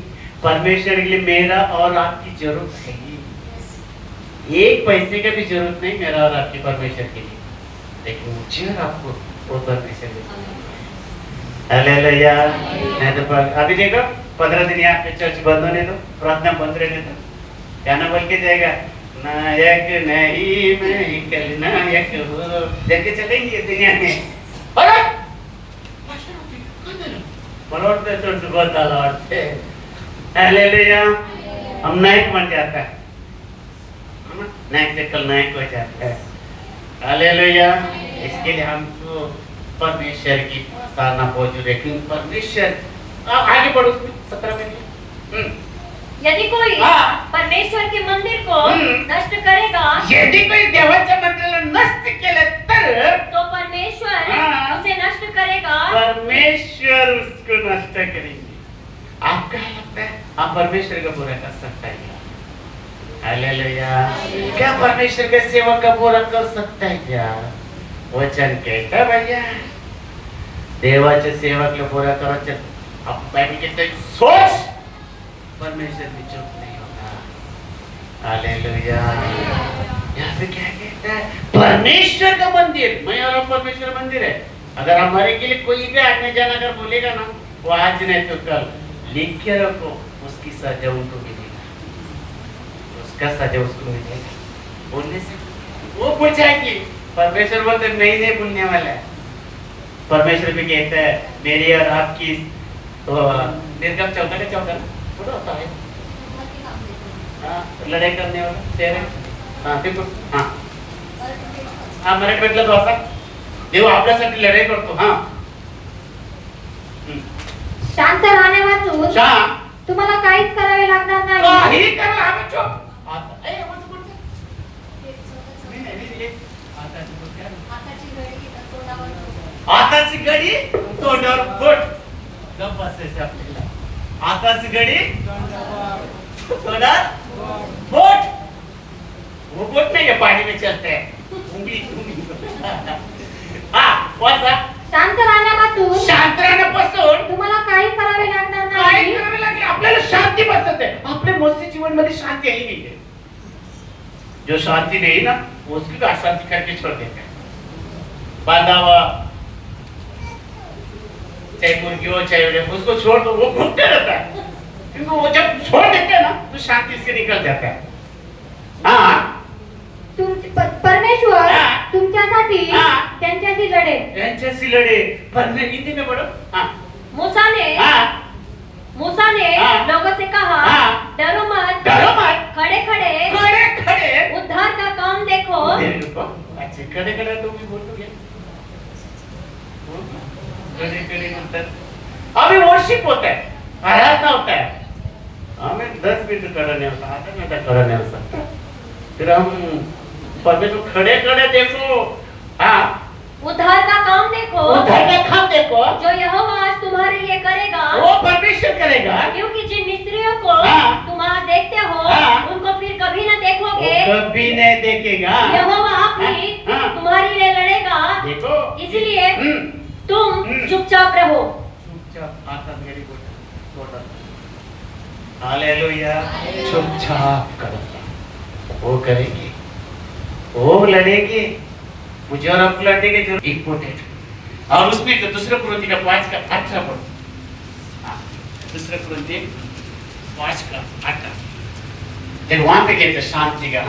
परमेश्वर के लिए मेरा और आपकी जरूरत है। एक पैसे का भी जरूरत नहीं मेरा और आपकी परमेश्वर के लिए, लेकिन मुझे और आपको वो परमेश्वर हालेलुया। नहीं तो अभी देखो 15 दिन यहाँ पे चर्च बंद होने दो, प्रार्थना बंद रहने दो, क्या ना बोल के जाएगा, नायक नहीं मैं कल नायक हो, देख चलेंगे दुनिया में। अरे पलटते तो बहुत लौटते। हालेलुया। हम नायक बन जाता है, नायक से कल नायक हो जाता है। हालेलुया। इसके लिए हमको परमेश्वर की साधना बहुत जरूरी है, क्योंकि परमेश्वर आगे बढ़ो 17 में। यदि कोई हाँ। परमेश्वर के मंदिर को नष्ट करेगा, यदि कोई देवाच्या मंदिराला नष्ट केलं तर तो परमेश्वर हाँ। उसे नष्ट करेगा। परमेश्वर उसको नष्ट करेंगे। आप क्या लगता है आप परमेश्वर का बुरा कर सकता है क्या? हालेलुया। क्या परमेश्वर के सेवक का बुरा कर सकता है क्या? वचन कहता भैया देवाचे सेवक बुरा करो, चल आप बाइबल कहते हैं सोच, परमेश्वर भी चुप नहीं होगा। हालेलुया। यहाँ पे क्या कहता है? परमेश्वर का मंदिर, मैं और आप परमेश्वर मंदिर है। अगर हमारे के लिए कोई भी आने जाना अगर बोलेगा ना, वो आज नहीं तो कल लिख के रखो, उसकी सजा उनको मिलेगा, उसका सजा उसको मिलेगा। बोलने से वो पूछा कि परमेश्वर बोलते नहीं भूलने वाला है। परमेश्वर भी कहता है मेरी और आपकी निर्गम 14 का 14 थोड़ा होता है लढाई करणे वाला तेरे ते मराठी भेटलं तो असा देव आपल्यासाठी लढाई करतो शांत राहणे वाचून तुम्हाला काहीच करावे लागणार नाही. काही करा आम्ही चुप आता आताची घडी तोंडावर बोट गप्प बसायचं आपल्याला. आताची घडी तोंडावर बोट वो बोट नहीं है पानी में चलते हैं उंगली वाचा शांत राहण्यापासून शांत राहण्यापासून तुम्हाला काही करावे लागणार काय नाही. करावे लागेल आपल्याला शांती बसत आहे. आपल्या मस्ती जीवन मध्ये शांती ही नहीं है. जो शांति नहीं ना उसकी भी अशांति करके छोड़ देते हैं. बांधावा चाहे मुर्गी हो चाहे उड़े उसको छोड़ दो वो घूमते रहता है क्योंकि वो जब छोड़ देते हैं ना तो शांति से निकल जाता है. हाँ परमेश्वर हाँ। तुमच्यासाठी हाँ। त्यांच्याशी लढेल. यांच्याशी लढे पर मैं हिंदी में पढ़ो. हाँ मूसा ने हाँ। लोगों से कहा हाँ। डरो मत खड़े खड़े खड़े खड़े उद्धार का काम देखो. अच्छे खड़े खड़े तो भी बोलोगे खड़े खड़े म्हणतात अभी वर्शिप होता है आराधना होता है. हमें 10 मिनट खड़ा नहीं होता आधा घंटा खड़ा नहीं हो सकता. फिर हम परमेश्वर खड़े खड़े देखो. हाँ उद्धार का काम देखो उद्धार का काम देखो जो यहोवा आज तुम्हारे लिए करेगा. वो परमेश्वर करेगा. क्योंकि जिन मिस्त्रियों को हाँ। तुम आज देखते हो हाँ। उनको फिर कभी न देखोगे. वो कभी नहीं देखेगा. यहोवा अपनी हाँ। तुम्हारे लिए लड़ेगा. देखो इसलिए तुम चुपचाप रहो. चुपचाप आता मेरी बोल हालेलुया. चुपचाप करो वो करेगी वो लड़ेगी. मुझे और आपको लड़ने की जरूरत इम्पोर्टेंट. और उसमें तो दूसरे कुरिन्ती का 5 का 18 पढ़ो. दूसरे कुरिन्ती 5 का 18 फिर वहां पे कहते शांति का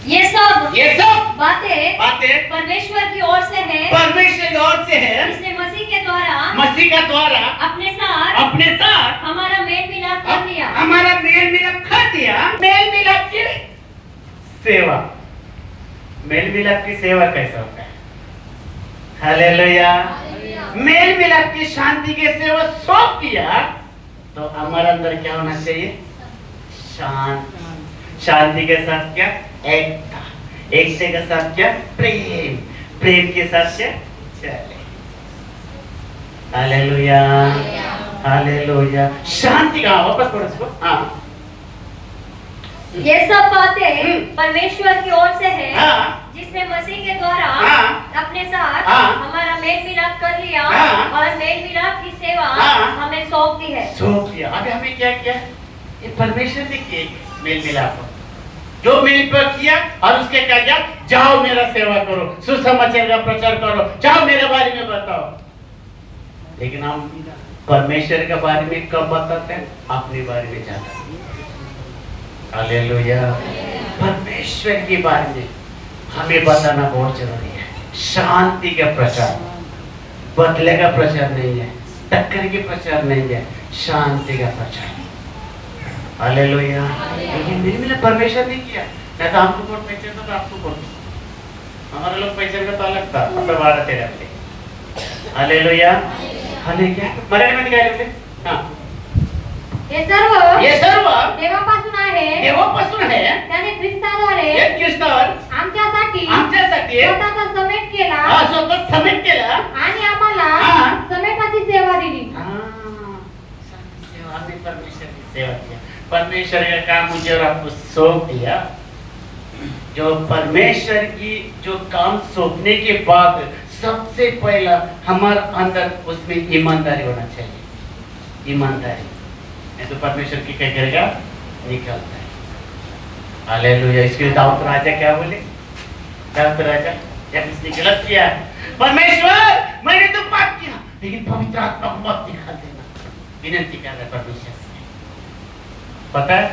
ये सब बातें परमेश्वर की ओर से है. परमेश्वर की ओर से है. इसने मसीह के द्वारा अपने साथ हमारा मेल मिलाप कर दिया. हमारा मेल मिलाप कर दिया. मेल मिलाप की सेवा. मेल मिलाप की सेवा कैसा होता है? हालेलुया. मेल मिलाप की शांति की सेवा सौंप दिया तो हमारे अंदर क्या होना चाहिए? शांति के साथ क्या? एकता. एकता के साथ क्या? प्रेम. प्रेम के साथ क्या? चले. Hallelujah hallelujah. शांति का वापस पढ़ो इसको. हाँ ये सब बातें परमेश्वर की ओर से है. हाँ। जिसने मसीह के द्वारा हाँ। अपने साथ हाँ। हमारा मेल मिलाप कर लिया. हाँ। और मेल मिलाप की सेवा हाँ। हमें सौंप दी है. सौंप दिया. अभी हमें क्या किया? ये परमेश्वर ने किया मेल मिलाप. जो मेल पर किया और उसके क्या किया? जाओ मेरा सेवा करो, सुसमाचार का प्रचार करो, जाओ मेरे बारे में बताओ. लेकिन हम परमेश्वर के बारे में कब बताते हैं? अपने बारे में ज्यादा. हालेलुया. परमेश्वर के बारे में हमें बताना बहुत जरूरी है. शांति का प्रचार, बदले का प्रचार नहीं है, टक्कर के प्रचार नहीं है, शांति का प्रचार. हालेलुया. लेकिन मेरे परमेश्वर ने किया. नहीं तो हमको कोट पैसे तो आपको कोट. हमारे लोग पैसे का तो अलग था. सब बात तेरे पे. हालेलुया. हालेलुया. मराठी मध्ये काय लिहिले? हां. हे सर्व देवापासून आहे. आहे. त्याने ख्रिस्ताद्वारे एक ख्रिस्तावर आमच्यासाठी स्वतःचा समेट केला. स्वतः समेट केला आणि आम्हाला हाँ। समेटाची सेवा दिली. सेवा में परमेश्वर की सेवा किया. परमेश्वर का काम मुझे और आपको सौंप दिया. जो परमेश्वर की जो काम सौंपने के बाद सबसे पहला हमारे अंदर उसमें ईमानदारी होना चाहिए. ईमानदारी नहीं तो परमेश्वर की क्या करेगा? निकलता है. हालेलुया. इसके लिए दाऊद राजा क्या बोले? दाऊद राजा जब इसने गलत किया, परमेश्वर मैंने तो पाप किया लेकिन पवित्र आत्मा को मत दिखा देना. विनती कर रहा है परमेश्वर से. पता है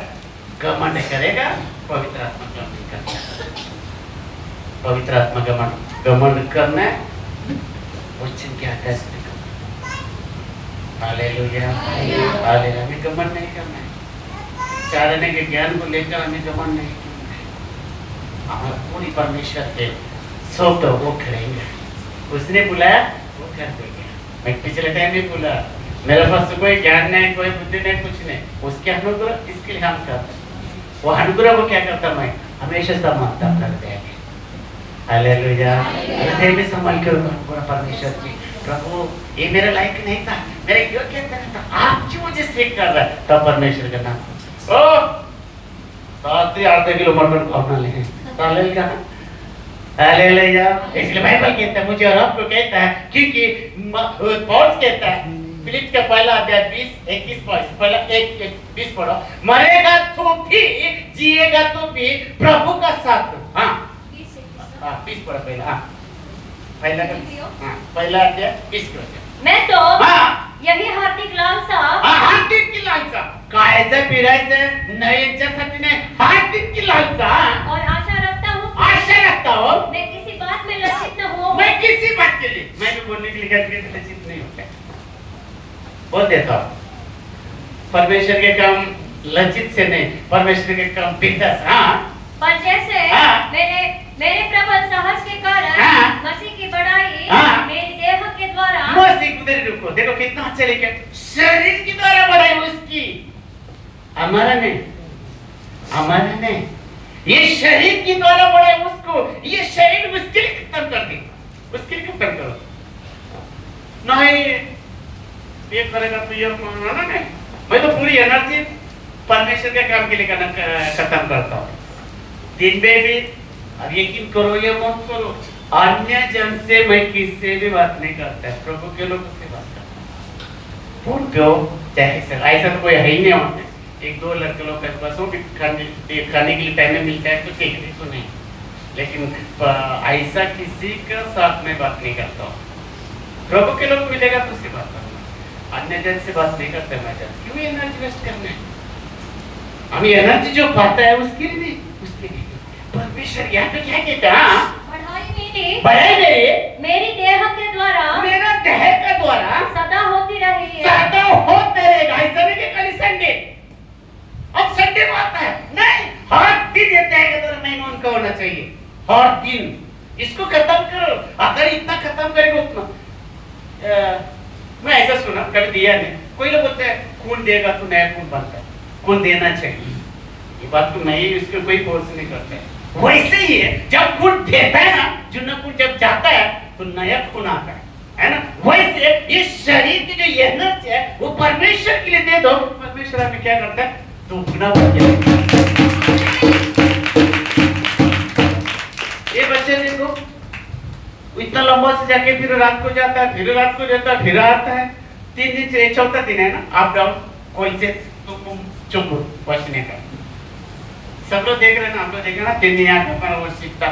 घमंड करेगा पवित्र आत्मा घमंड नहीं करता. पवित्र आत्मा घमंड करना है वचन के आकाश में हालेलुया हालेलुया। हमें घमंड नहीं करना है, चारने के ज्ञान को लेकर हमें घमंड नहीं करना है। हमारा पूरी परमेश्वर के सौ तो वो करेंगे, उसने बुलाया वो कर देंगे। मैं पिछले टाइम में बोला मेरे पास कोई ज्ञान नहीं, कोई बुद्धि नहीं, कुछ नहीं, उसके अनुग्रह इसके लिए हम करते हैं। वो अनुग्रह को क्या करता, मैं हमेशा समानता कर देंगे। हालेलुया। हृदय में संभाल कर पूरा परमेश्वर जी, प्रभु ये मेरे लायक नहीं था, मेरे योग्य नहीं था, आप क्यों मुझे सेव कर रहा है, तब परमेश्वर का नाम ओ 7-8 किलो मटन खाना ले हालेलुया हालेलुया। इसलिए बाइबल कहता है मुझे और आपको कहता है, क्योंकि पौलुस कहता है फिलिप का पहला अध्याय 20-21 पहला 1-20 पढ़ो, मरेगा तो भी जिएगा तो भी प्रभु का साथ। हाँ 20 पढ़ो पहला। हाँ पहला पहला अध्याय 20 मैं तो हाँ यही हार्दिक लालसा हार्दिक की लालसा खायचं पिरायचं नाही याच्यासाठी नाही, हार्दिक की लालसा और आशा रखता हूँ आशा रखता हो मैं किसी बात में लज्जित न हो। मैं किसी बात के लिए, मैं भी बोलने के लिए लज्जित नहीं होता, बोल देता हूँ। परमेश्वर के काम लज्जित से नहीं, परमेश्वर के काम बिंदास। हाँ पर जैसे हाँ। मेरे प्रबल साहस के कारण हाँ। मसीह की बढ़ाई हाँ। मेरी देह के द्वारा मसीह उधर रुको, देखो कितना अच्छा लिखा, शरीर की द्वारा बढ़ाई उसकी, हमारा नहीं, हमारा नहीं, ये शरीर की द्वारा बढ़ाई उसको, ये शरीर उसके लिए खत्म कर दी, उसके लिए खत्म करो नहीं, ये करेगा तो ये मानना नहीं। मैं तो पूरी एनर्जी परमेश्वर के काम के लिए खत्म करता हूँ। दिन में भी अब यकीन करो या मत करो, अन्य जन से मैं किससे भी बात नहीं करता, प्रभु के लोगों से बात करता हूँ। फोन पे हो चाहे सर, ऐसा तो कोई है ही नहीं होते, 1-2 लड़के लोग के पास हो भी खाने के लिए टाइम में मिलता है तो ठीक है, तो नहीं, लेकिन ऐसा किसी का साथ में बात नहीं करता हूँ। प्रभु के लोग मिलेगा तो उससे बात करना, अन्य जन से बात नहीं करते। मैं क्यों एनर्जी वेस्ट करना है, हमें एनर्जी जो पाता है उसके लिए नहीं, उसके लिए परमेश्वर यहाँ पे क्या कहता है, बढ़ाई मेरी देह के द्वारा मेरा देह का द्वारा सदा होती रही है। सदा होते रहेगा। ऐसा नहीं कि कल संडे, अब संडे को आता है नहीं, हर दिन ये देह के द्वारा महिमा उनका होना चाहिए, हर दिन इसको खत्म करो। अगर इतना खत्म करेगा उतना मैं ऐसा सुना कभी दिया नहीं, कोई लोग बोलते हैं खून देगा तो नया खून बनता है, खून देना चाहिए, ये बात तो नहीं, इसको कोई फोर्स नहीं करता है। वैसे ही है, जब खून देता है ना, जो न खून जब जाता है तो नया खून आता है ना, वैसे ये शरीर की जो एनर्जी है वो परमेश्वर के लिए दे दो, परमेश्वर हमें क्या करता है, दुगना बन जाता है। ये बच्चे देखो इतना लंबा से जाके फिर रात को जाता है, फिर रात को जाता है, फिर आता है, 3 दिन से 4था दिन है ना, अप डाउन कोई से तो चुप बचने का। सब लोग देख रहे हैं ना, हम लोग देख रहे हैं ना, 3 दिन आता वो सीखता,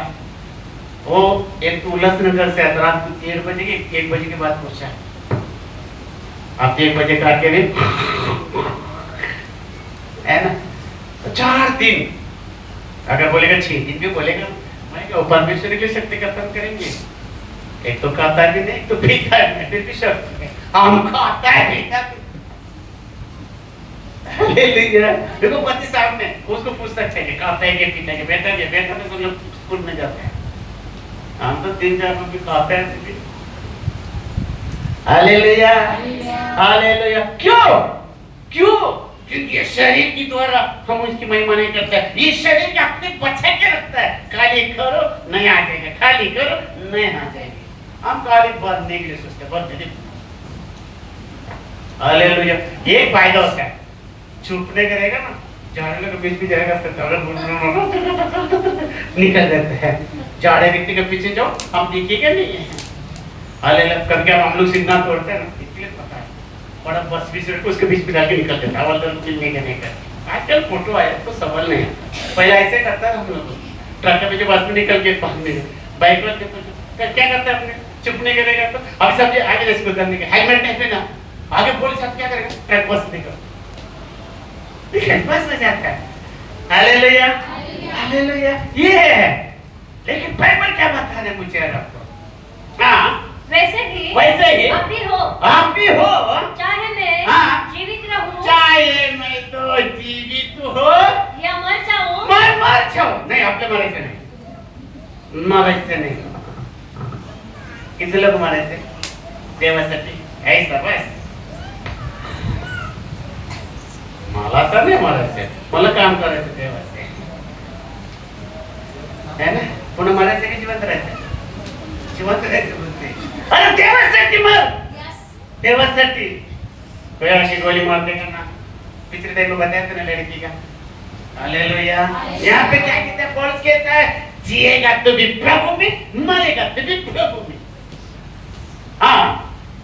वो एक तो उल्लासनगर से आता, रात को 1 बजे के 1 बजे के बाद पूछा, आप 1 बजे का आके नहीं है ना, तो 4 दिन अगर बोलेगा 6 दिन भी बोलेगा, मैं क्या परमेश्वर की शक्ति खत्म करेंगे। एक तो खाता भी नहीं, तो पीता है, फिर भी शक्ति हम खाता है पीता ले लीजिए। देखो पति साहब ने उसको पूछता चाहिए खाता है कि पीता है, बेटा तो सब लोग स्कूल में जाते हैं, हम तो 3-4 रुपये खाते हैं। Hallelujah hallelujah. क्यों क्योंकि ये शरीर के द्वारा हम उसकी महिमा नहीं करते, ये शरीर के अपने बचा के रखता है, खाली करो नहीं आ जाएगा, खाली करो नहीं आ जाएगा, हम खाली भरने के लिए सोचते भर दे। हालेलुया। एक फायदा होता है, छुपने करेगा ना, झाड़ने के बीच भी जाएगा, निकल जाते हैं, झाड़े व्यक्ति के पीछे जाओ, हम दिखेगा नहीं है। हालेलुया। कभी हम लोग सिग्नल तोड़ते हैं ना, इसलिए पता है, बड़ा बस भी सिर्फ उसके बीच में डाल के निकल जाता है, वाला मिलने का नहीं करता। आजकल फोटो आया तो सवाल नहीं है, पहले ऐसे करता है हम लोग, ट्रक के पीछे बस में निकल के भागने, बाइक पर क्या करता है अपने छुपने करेगा, तो अभी सब आगे इसको करने के हेलमेट नहीं पहना, आगे पुलिस साथ क्या करेगा, ट्रक बस निकल बस में जाता है। Hallelujah hallelujah. ये है, लेकिन बाइबल क्या बता रहा है मुझे और आपको? हाँ वैसे नाही आपलं मारायचं नाही, मारायचं नाही. किती लोक मारायचे देवासाठी? ऐसा बस. मला तर नाही मारायचं, मला काम करायचं देवाचे है ना. पुन्हा मारायचं की जिवंत राहायचं? जिवंत राहायचं बोलते. अरे देवासाठी मर, देवासाठी. कोई ऐसी गोली मार देगा ना. पिछले टाइम में बताया था ना लड़की का. हालेलुया. यहाँ पे क्या कहता है? पौलुस कहता है जिएगा तो भी प्रभु में, मरेगा तो भी प्रभु में. हाँ,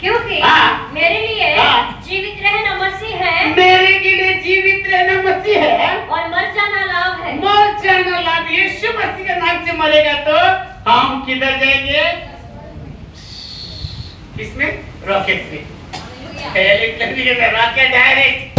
क्योंकि हाँ। मेरे लिए हाँ। जीवित रहना मसीह है मेरे के लिए जीवित रहना मसीह है और मर जाना लाभ है. मर जाना लाभ. यीशु मसीह के नाम से मरेगा तो हम किधर जाएंगे? किसमें? रॉकेट से. Rocket direct.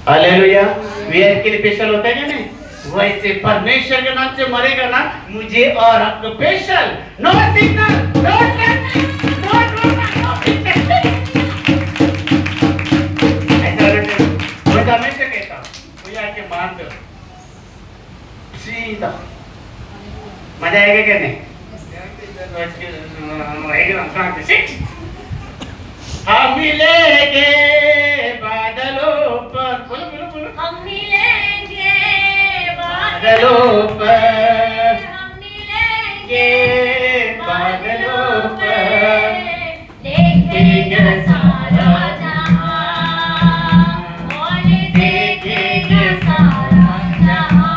हालेलुया. वीआईपी के लिए स्पेशल होता है क्या नहीं? वैसे परमेश्वर के नाम से मरेगा ना, मुझे और आपको special. No signal, no traffic, no traffic, no signal. ऐसा नहीं. मैं तो हमेशा कहता हूँ, मुझे आके मान दो सीधा. मजा आएगा क्या नहीं? हम मिलेंगे बादलों पर. बोलो बोलो बोलो. हम मिलेंगे बादलों पर, हम मिलेंगे ये बादलों पर देखेगा सारा जहां और देखेगा सारा जहां.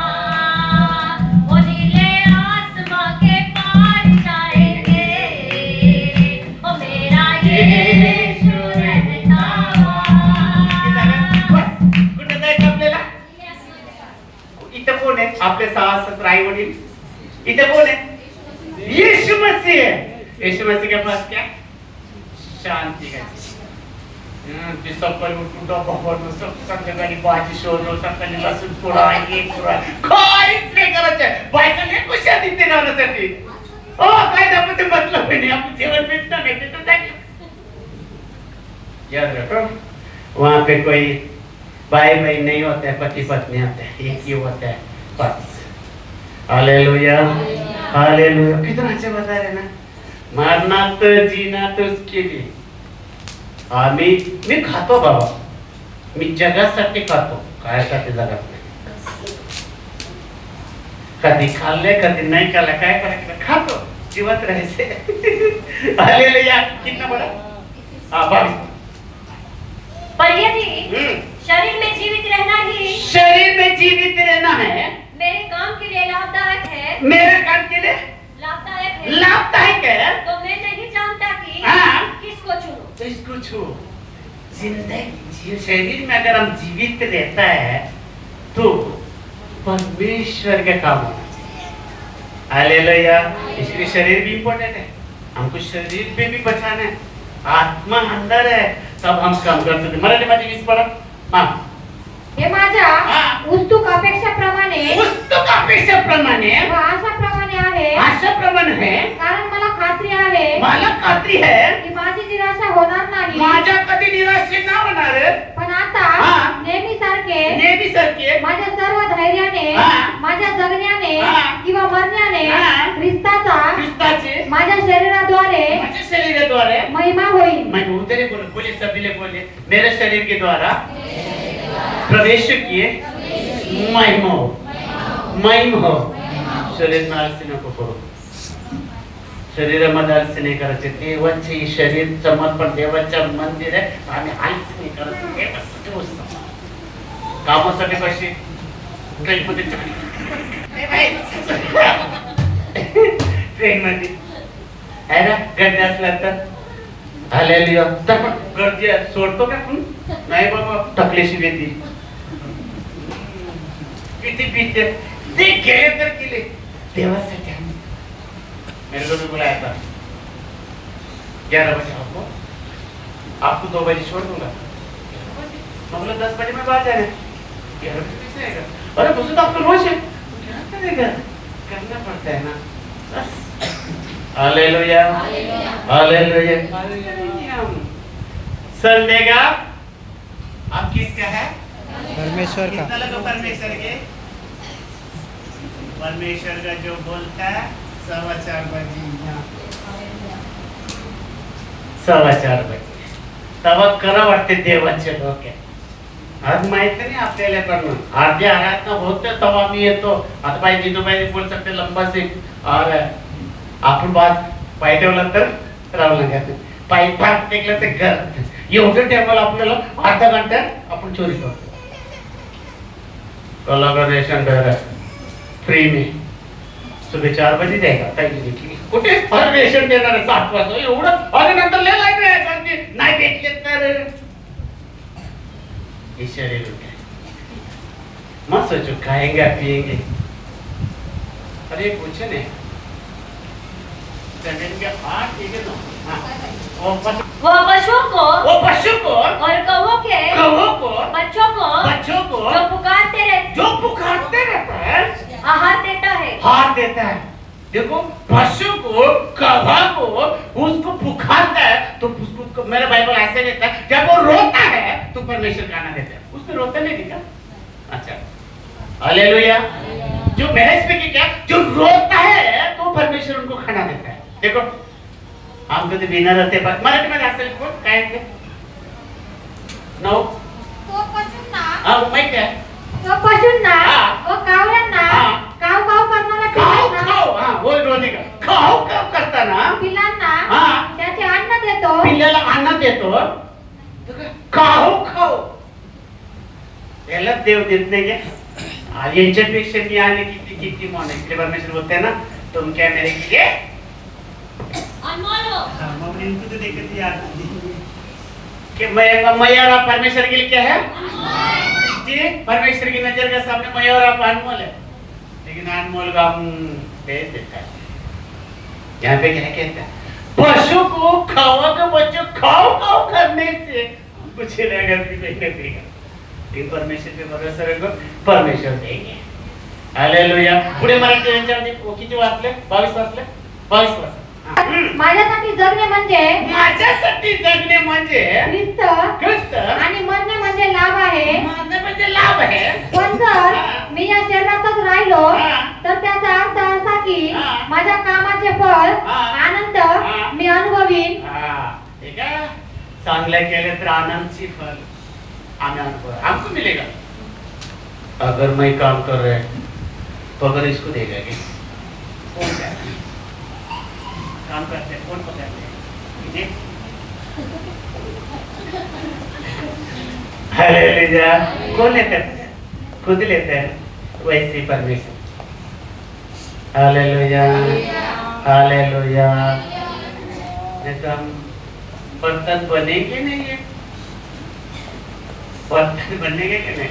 वो नीले आसमां के पार जाएंगे. ओ मेरा यीशु रहता बस कुठे जायचं आपल्याला? इथं कोण आहे? आपले साहस आई वडील. इथं कोण आहे? यीशु मसीह है. यीशु मसीह के पास क्या? शांती का. ते सकाळी उठून डबा सब संध्याकाळी भाजी शोधो, सकाळी लसूण थोडा हे थोडा काहीच नाही करायचं. बायकाने खुशा देते राहण्यासाठी. ओ काय दाखवते मतलब नाही. आपण जेवण भेटणार नाही ते तर जाईल. याद रखो, वहाँ पे कोई भाई बहन नहीं होता है, पति पत्नी होता है, एक ही होता है बस. Hallelujah, hallelujah. कितना अच्छा बता रहे ना. मरना तो जीना तो उसके लिए. मी खातो बाबा, मी जगासाठी खातो, कायसाठी जगत नाही. कधी खाल्ले कधी नाही खाल्ले काय फरक. खातो, जिवंत राहायचे. हालेलुया. कितना बड़ा? हाँ 22. पर यदि शरीर में जीवित रहना ही शरीर में जीवित रहना है, मेरे काम के लिए लाभदायक है, मेरे काम के लिए लाभदायक है, तो मैं नहीं जानता कि हाँ। किसको चुनूं. तो इसको छू. जिंदगी शरीर में अगर हम जीवित रहता है तो परमेश्वर के काम होना चाहिए. हालेलुया. इसलिए शरीर भी इम्पोर्टेंट है. हमको शरीर पे भी बचाना है. आत्मा अंदर है तब हम काम कर सकते. मराठीमध्ये 20 पडा. हाँ. हे माझ्या हाँ. उत्सुक अपेक्षाप्रमाणे पुस्तकापेक्षाप्रमाणे व आशाप्रमाणे आहे. आशाप्रमाणे है. कारण मला खात्री आहे मला खात्री है की माझी निराशा होणार नाही. माझ्या कधी निराशे ना होणार. पण आता हाँ. नेहमीसारखे नेहमी सारखे माझ्या सर्व धैर्याने हाँ. माझ्या जगण्याने हाँ. किंवा मरण्याने हाँ. ख्रिस्ताचा ख्रिस्ताचे माझ्या शरीराद्वारे माझे शरीर द्वारा महिमा होईल. मैं उधर ही बोले सभी लोग बोले मेरे शरीर के द्वारा प्रवेश किए महिमा हो. शरीर में आलसी नको करू. शरीरामध्ये आलसी नाही करायचे. देवाचे शरीर समर्पण देवाचं मंदिर आहे. आम्ही आलसी नाही करायचं. देवासाठी वस्तू कामासाठी कशी ट्रेन मध्ये ट्रेन मध्ये आहे ना गर्दी असल्या तर हालेलुया. तर पण गर्दी सोडतो का? नाही बाबा टकलेशी देती. किती पीते ते गेले तर केले देवासाठी. मेरे को भी बुलाया था. 11 बजे आपको 2 बजे छोड़ दूंगा। मतलब 10 बजे में बाहर जाना है, 11 बजे कैसे आएगा? अरे मुझे तो आपको रोज है, क्या करेगा? करना पड़ता है ना बस। Hallelujah hallelujah. संडे का आप किसका है? परमेश्वर का। कितना लोग परमेश्वर के? परमेश्वर का जो बोलता है 4:15 बजे 4:15 बजे तेव्हा खरं वाटते देवाचे लोक. आज माहित नाही आपल्याला पण अर्धी आराधना होते तेव्हा मी येतो. आता बाई जिजूबाई बोल सकते लंबा से और आपण बात पाय ठेवला तर राहू लागत. पाय पाठ टेकलं तर घर एवढं टेबल आपल्याला अर्धा घंट्यात आपण चोरी करतो. कोलॅबोरेशन फ्री में सुबह 4 बजे जाएगा. कुठे परमिशन देणार आहे 7 वाजता एवढं? अरे नंतर लय लाईन आहे कारण की नाही भेटले तर इशारे लोग मत सोचो खाएंगे पिएंगे. अरे कुछ नहीं जमीन के हाथ ठीक है ना. हाँ वो पशुओं को वो पशु को और कौवों के बच्चों को जो पुकारते रहते हैं आहार देता है. हार देता है. देखो पशु को कौवा को उसको पुकारता है तो उसको मेरा बाइबल ऐसे कहता है जब वो रोता है तो परमेश्वर खाना देता है. उसने रोता नहीं दिखा. अच्छा हालेलुया. जो मेरे स्पीकिंग क्या जो रोता है तो परमेश्वर उनको खाना देता है. देखो हम कधी बिना रहते पण मराठीमध्ये असेल कोण काय ते नो तो पशूंना हा माहिती आहे. तो पशूंना हा. व कावळ्यांना हा. काव काव करणाऱ्या खाओ पिल्लांना खाओ हा बोल रोनी का खाओ खाओ करताना पिल्लांना हा. त्याचे अन्न देतो. पिल्ल्याला अन्न देतो. खाओ खाओ याला देव देत नाही का? यांच्यापेक्षा मी आणि किती किती मन इकडे परमेश्वर बोलते ना तुम क्या मेरे लिए अनमोल हो. मम्मी इनको तो देखते यार कि मैं और आप परमेश्वर के लिए क्या है? जी परमेश्वर की नजर के सामने मैं और आप अनमोल है. लेकिन अनमोल का हम भेज देता है. यहाँ पे क्या कहता है? पशु को खाओ के बच्चों खाओ खाओ करने से कुछ रहेगा नहीं देगा. लेकिन परमेश्वर पे भरोसा रखो परमेश्वर देंगे. हालेलुया. पुढे मराठी यांच्यामध्ये किती वाचले? 22 वाचले. 22 वाचले. माझ्यासाठी जगणे म्हणजे माझ्यासाठी जगणे म्हणजे ख्रिस्त आणि मरणे म्हणजे लाभ आहे. मरणे म्हणजे लाभ आहे. पण जर मी या शरीरातच राहिलो हा. तर त्याचा अर्थ असा की हा. माझ्या कामाचे फळ हा. आनंद हा. मी अनुभवीन. ठीक है. चांगलं केलं तर आनंदची फल हमें हमको मिलेगा. अगर मैं काम कर रहे तो अगर इसको देगा कि कौन करेगा? काम करते हैं कौन पकड़ते हैं? हालेलुया. कौन लेते हैं? खुद लेते हैं. वैसे परमेश्वर. Hallelujah hallelujah. जैसे हम बर्तन बनेंगे नहीं है बर्तन बनेंगे क्या नहीं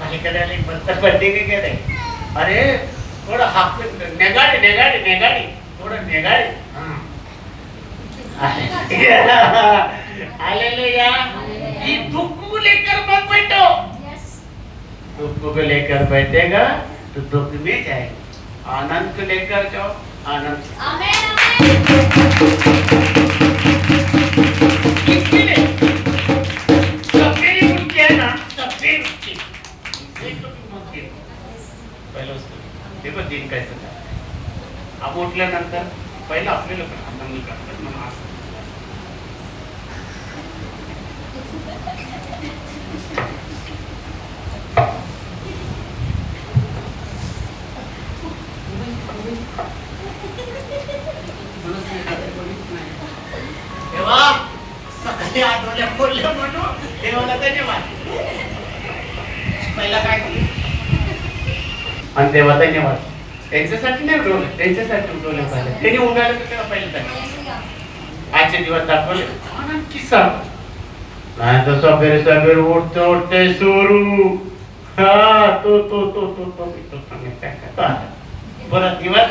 मालिकाला बर्तन बनेंगे क्या नहीं. अरे थोड़ा हाथ में नेगाड़ी थोड़ा नेगाड़ी. हालेलुया. ये दुख को लेकर मत बैठो. दुख को लेकर बैठेगा तो दुख में जाएगा. आनंद को लेकर जाओ आनंद से. आमेन आमेन. किसके लिए? सबके उनके है ना सबके उनके. एक तो तुम मत गिरो. पहले उसको देखो दिन कैसे जाता है. अब उठल्यानंतर पहिला आपल्याला पण आनंद करतात म्हणून असं. देवा सकाळी आठवल्या बोलल्या म्हणून देवाला धन्यवाद. पहिला काय केलं आणि देवा धन्यवाद. त्यांच्यासाठी नाही उठवलं त्यांच्यासाठी उठवलं पाहिजे. त्यांनी उठायला तर तेव्हा पहिलं धन्यवाद. आजचे दिवस दाखवले आनंद किस्सा नाही तर सवेरे उठते सुरू हा तो सांगितलं परत दिवस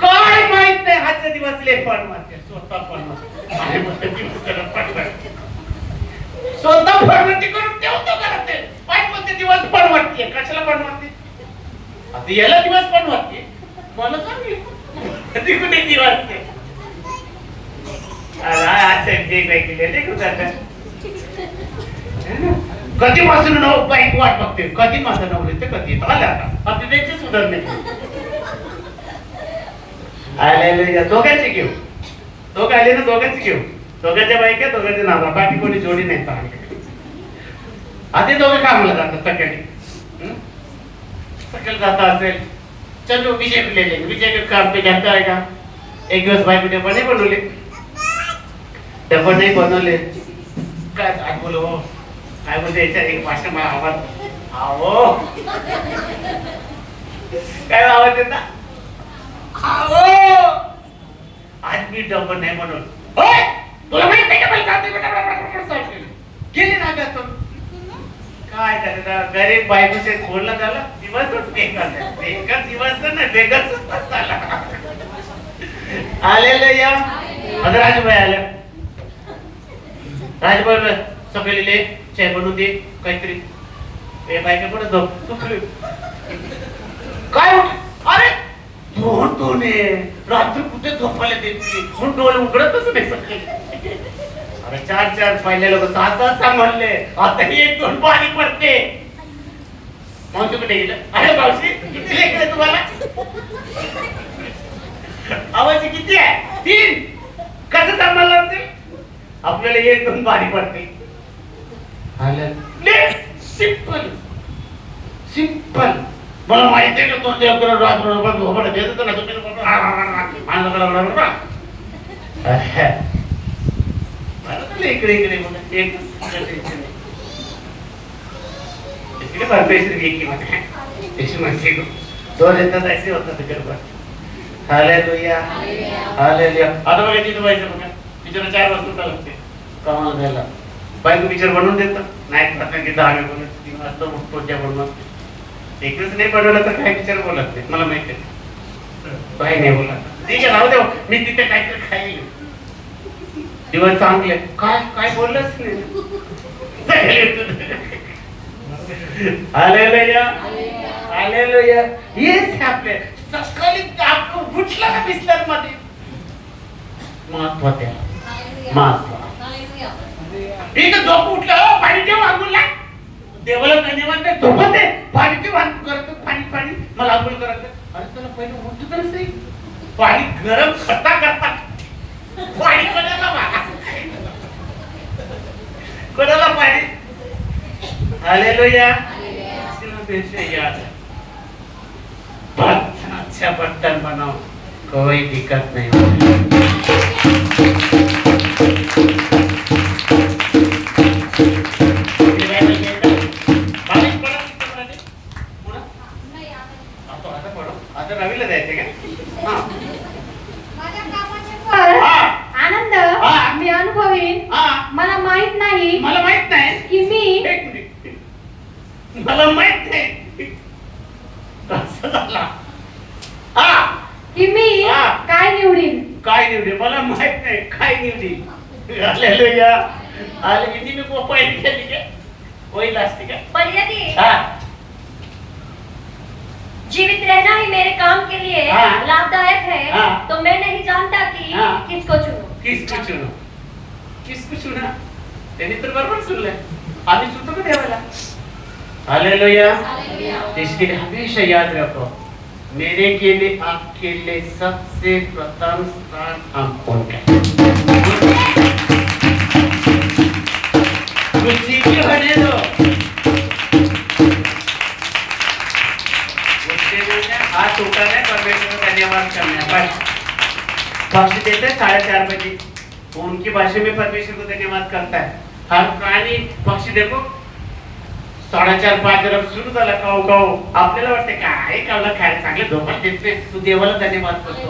काय माहिती माहित नाही आजचा दिवस लय पण मारते स्वतः पण मारते आणि मग ते दिवस त्याला पण मारते. स्वतः फरवटी करून ठेवतो करत ते पण मग ते दिवस पण वाटते कशाला पण वाटते आता याला दिवस पण वाटते मला सांग कधी कुठे दिवस ते आज एक केले कधीपासून नऊ बाईक वाट बघते कधी माझं नवरे ते कधी आला आता त्याची सुधारणे आले दोघांची घेऊ दोघं आले ना दोघांची घेऊ दोघांच्या बाईक आहे दोघांचे नाव बाकी कोणी जोडी नाही चांगली आधी दोघे कामाला जातात सकाळी सकाळी जाता असेल चलो विजय ले लेंगे विजय के काम पे जाता है का एक दिवस बाईक डब्बा नहीं बनवले डब्बा नहीं बनवले काय आज बोलो काय बोलते याच्या एक भाषा मला आवाज आवो काय आवाज येता आवो आज मी डब्बा नाही बनवलं होय तुला माहित नाही का मला जाते गेली ना का तू काय झालं गरीब बायकोचे बोलणं झालं दिवसच बेकार एका दिवस ना बेगाच झाला आलेलं या आता राजूभाई आलं राजभाई सकाळी ले चाय बनवून दे काहीतरी ए बायका पण झोप काय अरे दोन रात्री कुठे झोपायला देते म्हणून डोळे उघडतच नाही सकाळी अरे चार पहिले लोक सहा सांभाळले आता एक दोन पाणी पडते मावशी कुठे गेलं अरे मावशी किती लेकरं तुम्हाला आवाज किती आहे 3 कसं सांभाळलं असेल आपल्याला एक दोन पाणी पडते सिंपल सिंपल मला माहिती आहे का 2 लेकरं रात्र झोपायला देत ना तुम्ही इकडे इकडे बोला एक इसके बाद पैसे भी की मत है इस मस्ती को 2 देता ऐसे होता था गरबा हालेलुया हालेलुया आता बघा तिथे व्हायचं बघा टीचर 4 वाजता लागते कामाला जायला बायको टीचर बनवून देतं नाही आता की 10 बोलत 3 वाजता उठतो त्या बनवत एकच नाही बनवलं तर काय टीचर बोलत नाही मला माहिती आहे बाई नाही बोलत ठीक आहे राहू दे मी तिथे काहीतरी खाईल दिवस चांगले काय काय बोललंच नाही हालेलुया हालेलुया हेच आपले सकाळी आपण उठलं ना बिस्तर मध्ये महत्व द्या महत्व ठीक आहे झोप उठलं पाणी ठेव अंघोळला देवाला धन्यवाद दे झोपत आहे पाणी ठेव करतो पाणी मला अंघोळ करायचं अरे तुला पहिलं उठत नाही पाणी गरम खट्टा करता पाणी कोणाला पाणी हालेलुया अच्छा बर्तन बनाओ कोई दिक्कत नहीं आता रवीला जायचे का आनंद मी अनुभवीन मला माहित नाही की मी मला माहित नाही कसं झाला की मी काय निवडीन मला माहित नाही काय निवडी हालेलुया आले किती मी पोपाई केली के वही लास्टिक है पर यदि जीवित रहना ही मेरे काम के लिए लाभदायक है तो मैं नहीं जानता कि किसको चुना त्यांनी तर बरोबर सुनलंय आम्ही सुनतो का देवाला हालेलुया इसके लिए हमेशा याद रखो मेरे के लिए आपके लिए सबसे प्रथम स्थान हम कौन है कुछ चीजें होने दो हाथ उठाना है परमेश्वर का धन्यवाद करना है बस पक्षी देते हैं 4:30 बजे उनकी भाषा में परमेश्वर को धन्यवाद करता है हर प्राणी पक्षी देखो 4:30-5 जरा सुरू झाला काऊ काऊ आपल्याला वाटते काय कावला खायला चांगले झोपा देत नाही तू देवाला धन्यवाद करतो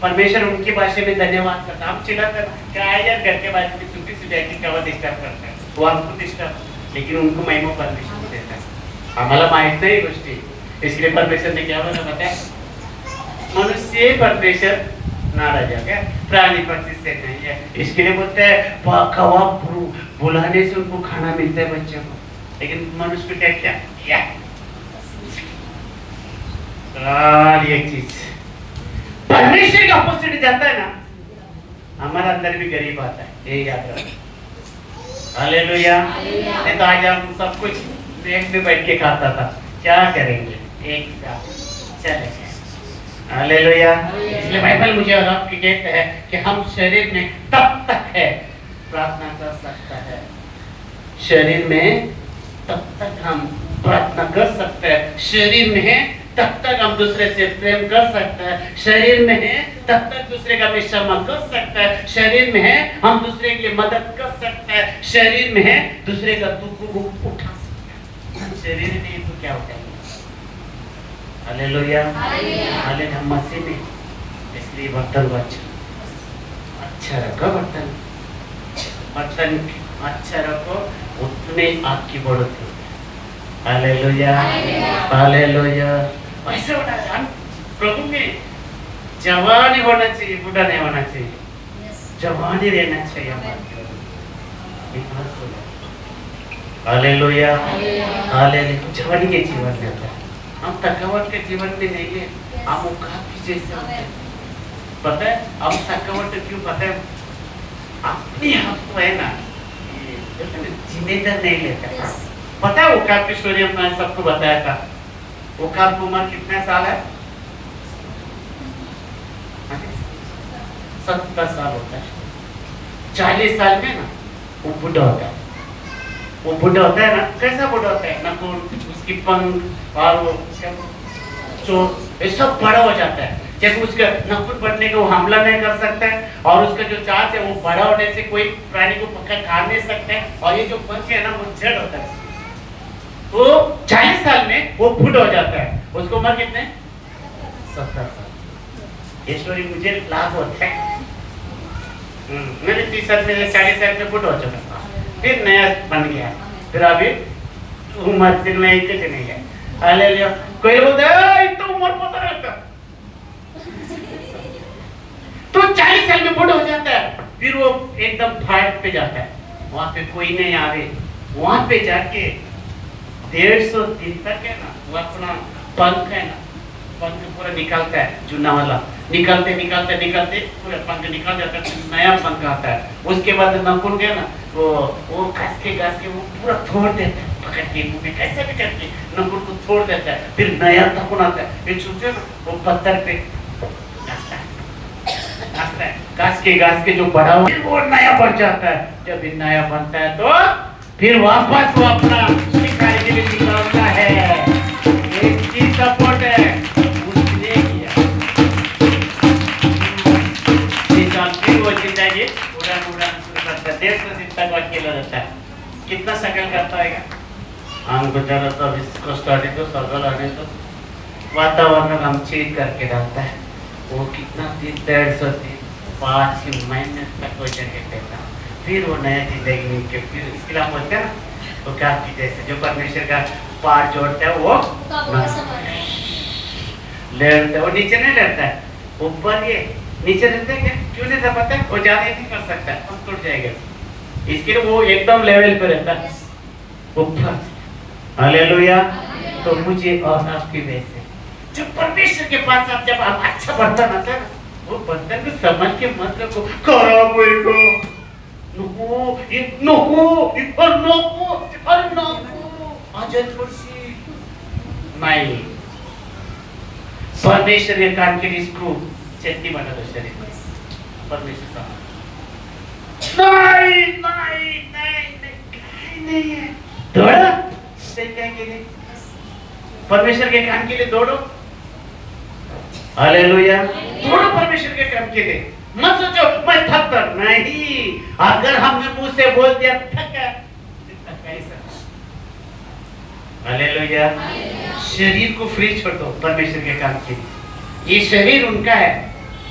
परमेश्वर उनकी भाषा में धन्यवाद करता हम चिल्ला कर क्या यार घर के बाजू में छुट्टी सी जाएगी कवा डिस्टर्ब करता है वो हमको डिस्टर्ब लेकिन उनको महिमा परमेश्वर को देता है हमारा माहित नहीं गोष्टी इसलिए परमेश्वर ने क्या बोला पता है मनुष्य परमेश्वर नाराज हो गया, प्राणी पक्षी से नहीं है। इसके लिए बोलते हैं कौवा बुलाने से उनको खाना मिलता है बच्चों को, लेकिन मनुष्य को क्या क्या एक चीज परमेश्वर का अपोजिट जाता है ना, हमारे अंदर भी गरीब आता है, ये याद रखो। हालेलुया। नहीं तो आज हम सब कुछ एक में बैठ के खाता था, क्या करेंगे एक चले। हालेलुया। इसलिए बाइबल मुझे और आपको कहता है कि हम शरीर में तब तक है प्रार्थना कर सकता है, शरीर में तब तक हम प्रार्थना कर सकते हैं, शरीर में है तब तक हम दूसरे से प्रेम कर सकते हैं, शरीर में है तब तक दूसरे का भी क्षमा कर सकते हैं, शरीर में है हम दूसरे के लिए मदद कर सकते हैं, शरीर में है दूसरे का दुख को उठा सकते हैं। शरीर नहीं तो क्या उठाएंगे? हालेलुया। हालेलुया। हम मसीह में, इसलिए बर्तन अच्छा रखो, बर्तन अच्छा रखो, उतने आपकी बढ़ोतरी। हालेलुया। हालेलुया। ऐसे होना चाहिए, प्रभु में जवानी होना चाहिए, बूढ़ा नहीं होना चाहिए, जवानी रहना चाहिए हमारे। हालेलुया। हालेलुया। जवानी के जीवन में होता है, हम थकावट के जीवन में नहीं है, हम उकाब जैसे होते हैं। पता है हम थकावट क्यों? पता है अपनी आप है ना जिम्मेदार नहीं लेता। पता है उकाब की स्टोरी हमने सबको बताया था। उकाब की उम्र कितने साल है? 70 साल होता है। 40 साल में ना वो बुढ़ा होता है। वो बुढ़ा होता है ना, कैसा बुढ़ा होता है ना, उसकी पंख और वो चोट ये सब बड़ा हो जाता है। जब उसका नकुल बढ़ने को हमला नहीं कर सकता है, और उसका जो चार्ज है वो बड़ा होने से कोई प्राणी को पकड़ खा नहीं सकता है, और ये जो पंख है ना वो जड़ होता है। तो 40 साल में वो बूढ़ा हो जाता है। उसको उम्र कितने? 70 साल। ये स्टोरी मुझे लाभ होता है। मैंने 30 साल में 40 साल में बूढ़ा हो चुका था, फिर नया बन गया, फिर अभी उम्र फिर में कुछ नहीं है। हालेलुया। कोई बोलता है तो उम्र पता रहता, तो 40 साल में बूढ़ा हो जाता है, फिर वो एकदम फाइट पे जाता है, वहां पे कोई नहीं आवे, वहां पे जाके 150 दिन तक है ना वो अपना पंख है ना, पंख पूरा निकालता है, चुना वाला निकालते निकालते निकालते पूरा पंख निकाल जाता है, नया पंख आता है। उसके बाद नकुल गया ना वो घास के वो पूरा तोड़ देता है, पकड़ के मुंह में कैसे भी करके नकुल को तोड़ देता है, फिर नया नकुल आता है, फिर सोचो ना वो पत्थर पे घास के जो बड़ा हुआ वो नया बन जाता है। जब ये नया बनता है तो फिर वापस वो अपना शिकारी के लिए निकलता है। एक चीज सपोर्ट है, उसने किया फिर वो जिंदगी उड़ान शुरू करता है। 150 दिन तक अकेला रहता है। कितना स्ट्रगल करता है हमको जरा तो इसको स्टडी तो स्ट्रगल आने तो वातावरण हम चेंज करके डालता है। वो कितना दिन 150 दिन 5 महीने तक वो जगह देता, फिर वो नया जिंदगी में के फिर इसके लिए हम बोलते हैं ना तो क्या की जैसे जो परमेश्वर का पार जोड़ता है वो लेटता है, वो नीचे नहीं लेटता है, ऊपर ये नीचे रहता है। क्या क्यों नहीं था पता है? वो ज्यादा नहीं कर सकता है, हम टूट जाएगा, इसके लिए वो एकदम लेवल पे रहता है ऊपर। हालेलुया। तो मुझे और आपकी वजह से जब परमेश्वर के पास आप जब आप अच्छा बर्तन आता है ना, वो बर्तन को समझ के मतलब को खराब होएगा नहीं, परमेश्वर के काम के लिए इसको चट्टी बना दो शरीर में। परमेश्वर नहीं है, दौड़ा के लिए, परमेश्वर के काम के लिए दौड़ो। हालेलुया। दौड़ो परमेश्वर के काम के लिए, मत सोचो मैं थक कर नहीं। अगर हमने मुंह से बोल दिया थक है, हालेलुया। शरीर को फ्री छोड़ दो परमेश्वर के काम के लिए। ये शरीर उनका है,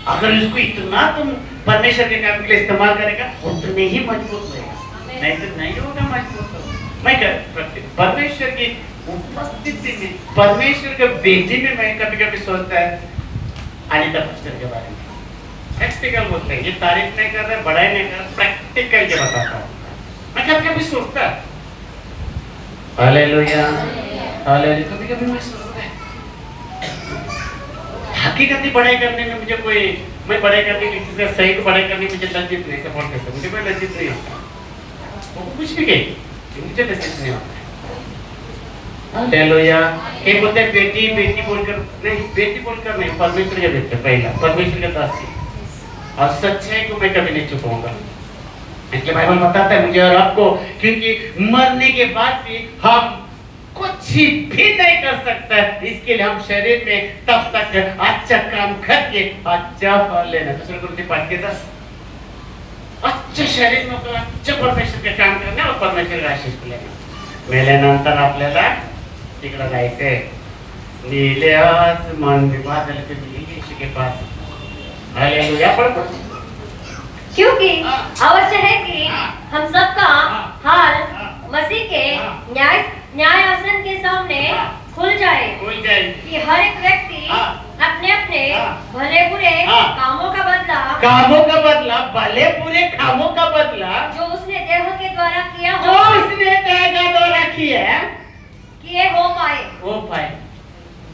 अगर इसको इतना तुम परमेश्वर के काम के लिए इस्तेमाल करेगा उतने ही मजबूत होगा, नहीं तो नहीं होगा मजबूत। मैं परमेश्वर की उपस्थिति में, परमेश्वर के बेटी में मैं कभी कभी सोचता है अनिता पास्टर के बारे में। प्रैक्टिकल बोलते हैं, ये तारीफ नहीं कर रहे, बड़ाई नहीं कर रहे, प्रैक्टिकल के बताता हूँ। मैं कभी कभी सोचता, हालेलुया हालेलुया, कभी कभी मैं सोचता है हकीकती पढ़ाई करने में मुझे कोई, मैं पढ़ाई करने की किसी से सही को पढ़ाई करने में मुझे लज्जित नहीं, सपोर्ट करता, मुझे कोई लज्जित नहीं होता, वो कुछ भी कहे मुझे लज्जित नहीं होता। हालेलुया। ये बोलते हैं बेटी बेटी बोलकर नहीं, बेटी बोलकर नहीं, परमेश्वर के बेटे, पहला परमेश्वर के दासी, और सच्चाई को मैं कभी नहीं छुपाऊंगा। इसलिए बाइबल बताता है मुझे और आपको, क्योंकि मरने के बाद भी हम कुछ भी नहीं कर सकते, इसके लिए हम शरीर में तब तक अच्छा काम करके अच्छा फल लेना। दूसरे को पाठ के 10 अच्छा शरीर में अच्छा परमेश्वर के काम करना और परमेश्वर का आशीष लेना। मेल्यानंतर आपल्याला तिकडे जायचंय, नीले आसमान में बादल पे यीशु के पास। हालेलुया। पढ़ो, क्योंकि अवश्य है कि हम सबका हाल मसीह के न्याय आसन के सामने खुल जाए कि हर एक व्यक्ति अपने अपने भले बुरे कामों का बदला भले बुरे कामों का बदला जो उसने देह के द्वारा किया जो उसने देह के द्वारा किया किए हो पाए।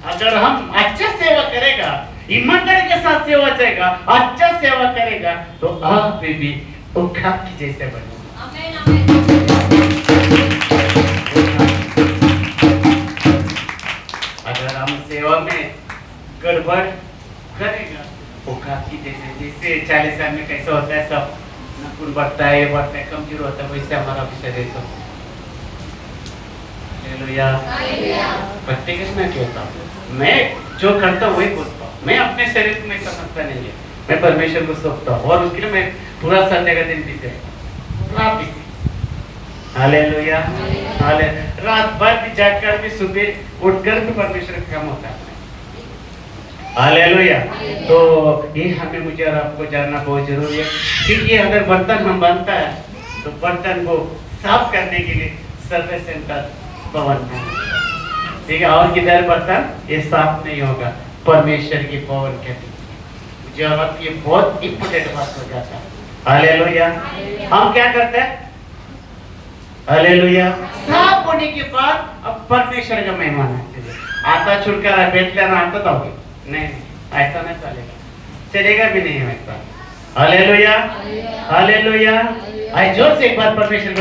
अगर हम अच्छा सेवा करेगा, ईमानदारी के साथ सेवा करेगा, अच्छा सेवा करेगा, तो आप भी उखाब की जैसे बने। आमीन आमीन। अगर हम सेवा में गड़बड़ करेगा, उखाब की जैसे 40 साल में कैसा होता है, सब नकुल बढ़ता है, बढ़ता है, कमजोर होता है, वैसे हमारा भी शरीर तो। हालेलुया। प्रैक्टिकल में क्या होता है, मैं जो करता हूँ वही बोलता हूँ, मैं अपने शरीर को मैं समझता नहीं है, मैं परमेश्वर को सौंपता हूँ और उसके लिए मैं पूरा संडे का दिन बीते हालेलुया हाले रात भर भी जागकर भी सुबह उठकर भी परमेश्वर का काम होता है। हालेलुया। तो ये हमें मुझे और आपको जानना बहुत जरूरी है, क्योंकि अगर बर्तन हम बनता है तो बर्तन को साफ करने के लिए सर्विस सेंटर भवन है, ठीक है, और किधर बर्तन ये साफ नहीं होगा, परमेश्वर की भवन कहते हैं। मुझे और आपको ये बहुत इंपॉर्टेंट बात हो जाता है। हालेलुया। हम क्या करते हैं, हालेलुया, साफ होने के बाद अब परमेश्वर का मेहमान है, आता छुटकारा बैठ लेना आता तो नहीं, ऐसा नहीं चलेगा, चलेगा भी नहीं ऐसा। Hallelujah hallelujah. जोर से एक बार परमेश्वर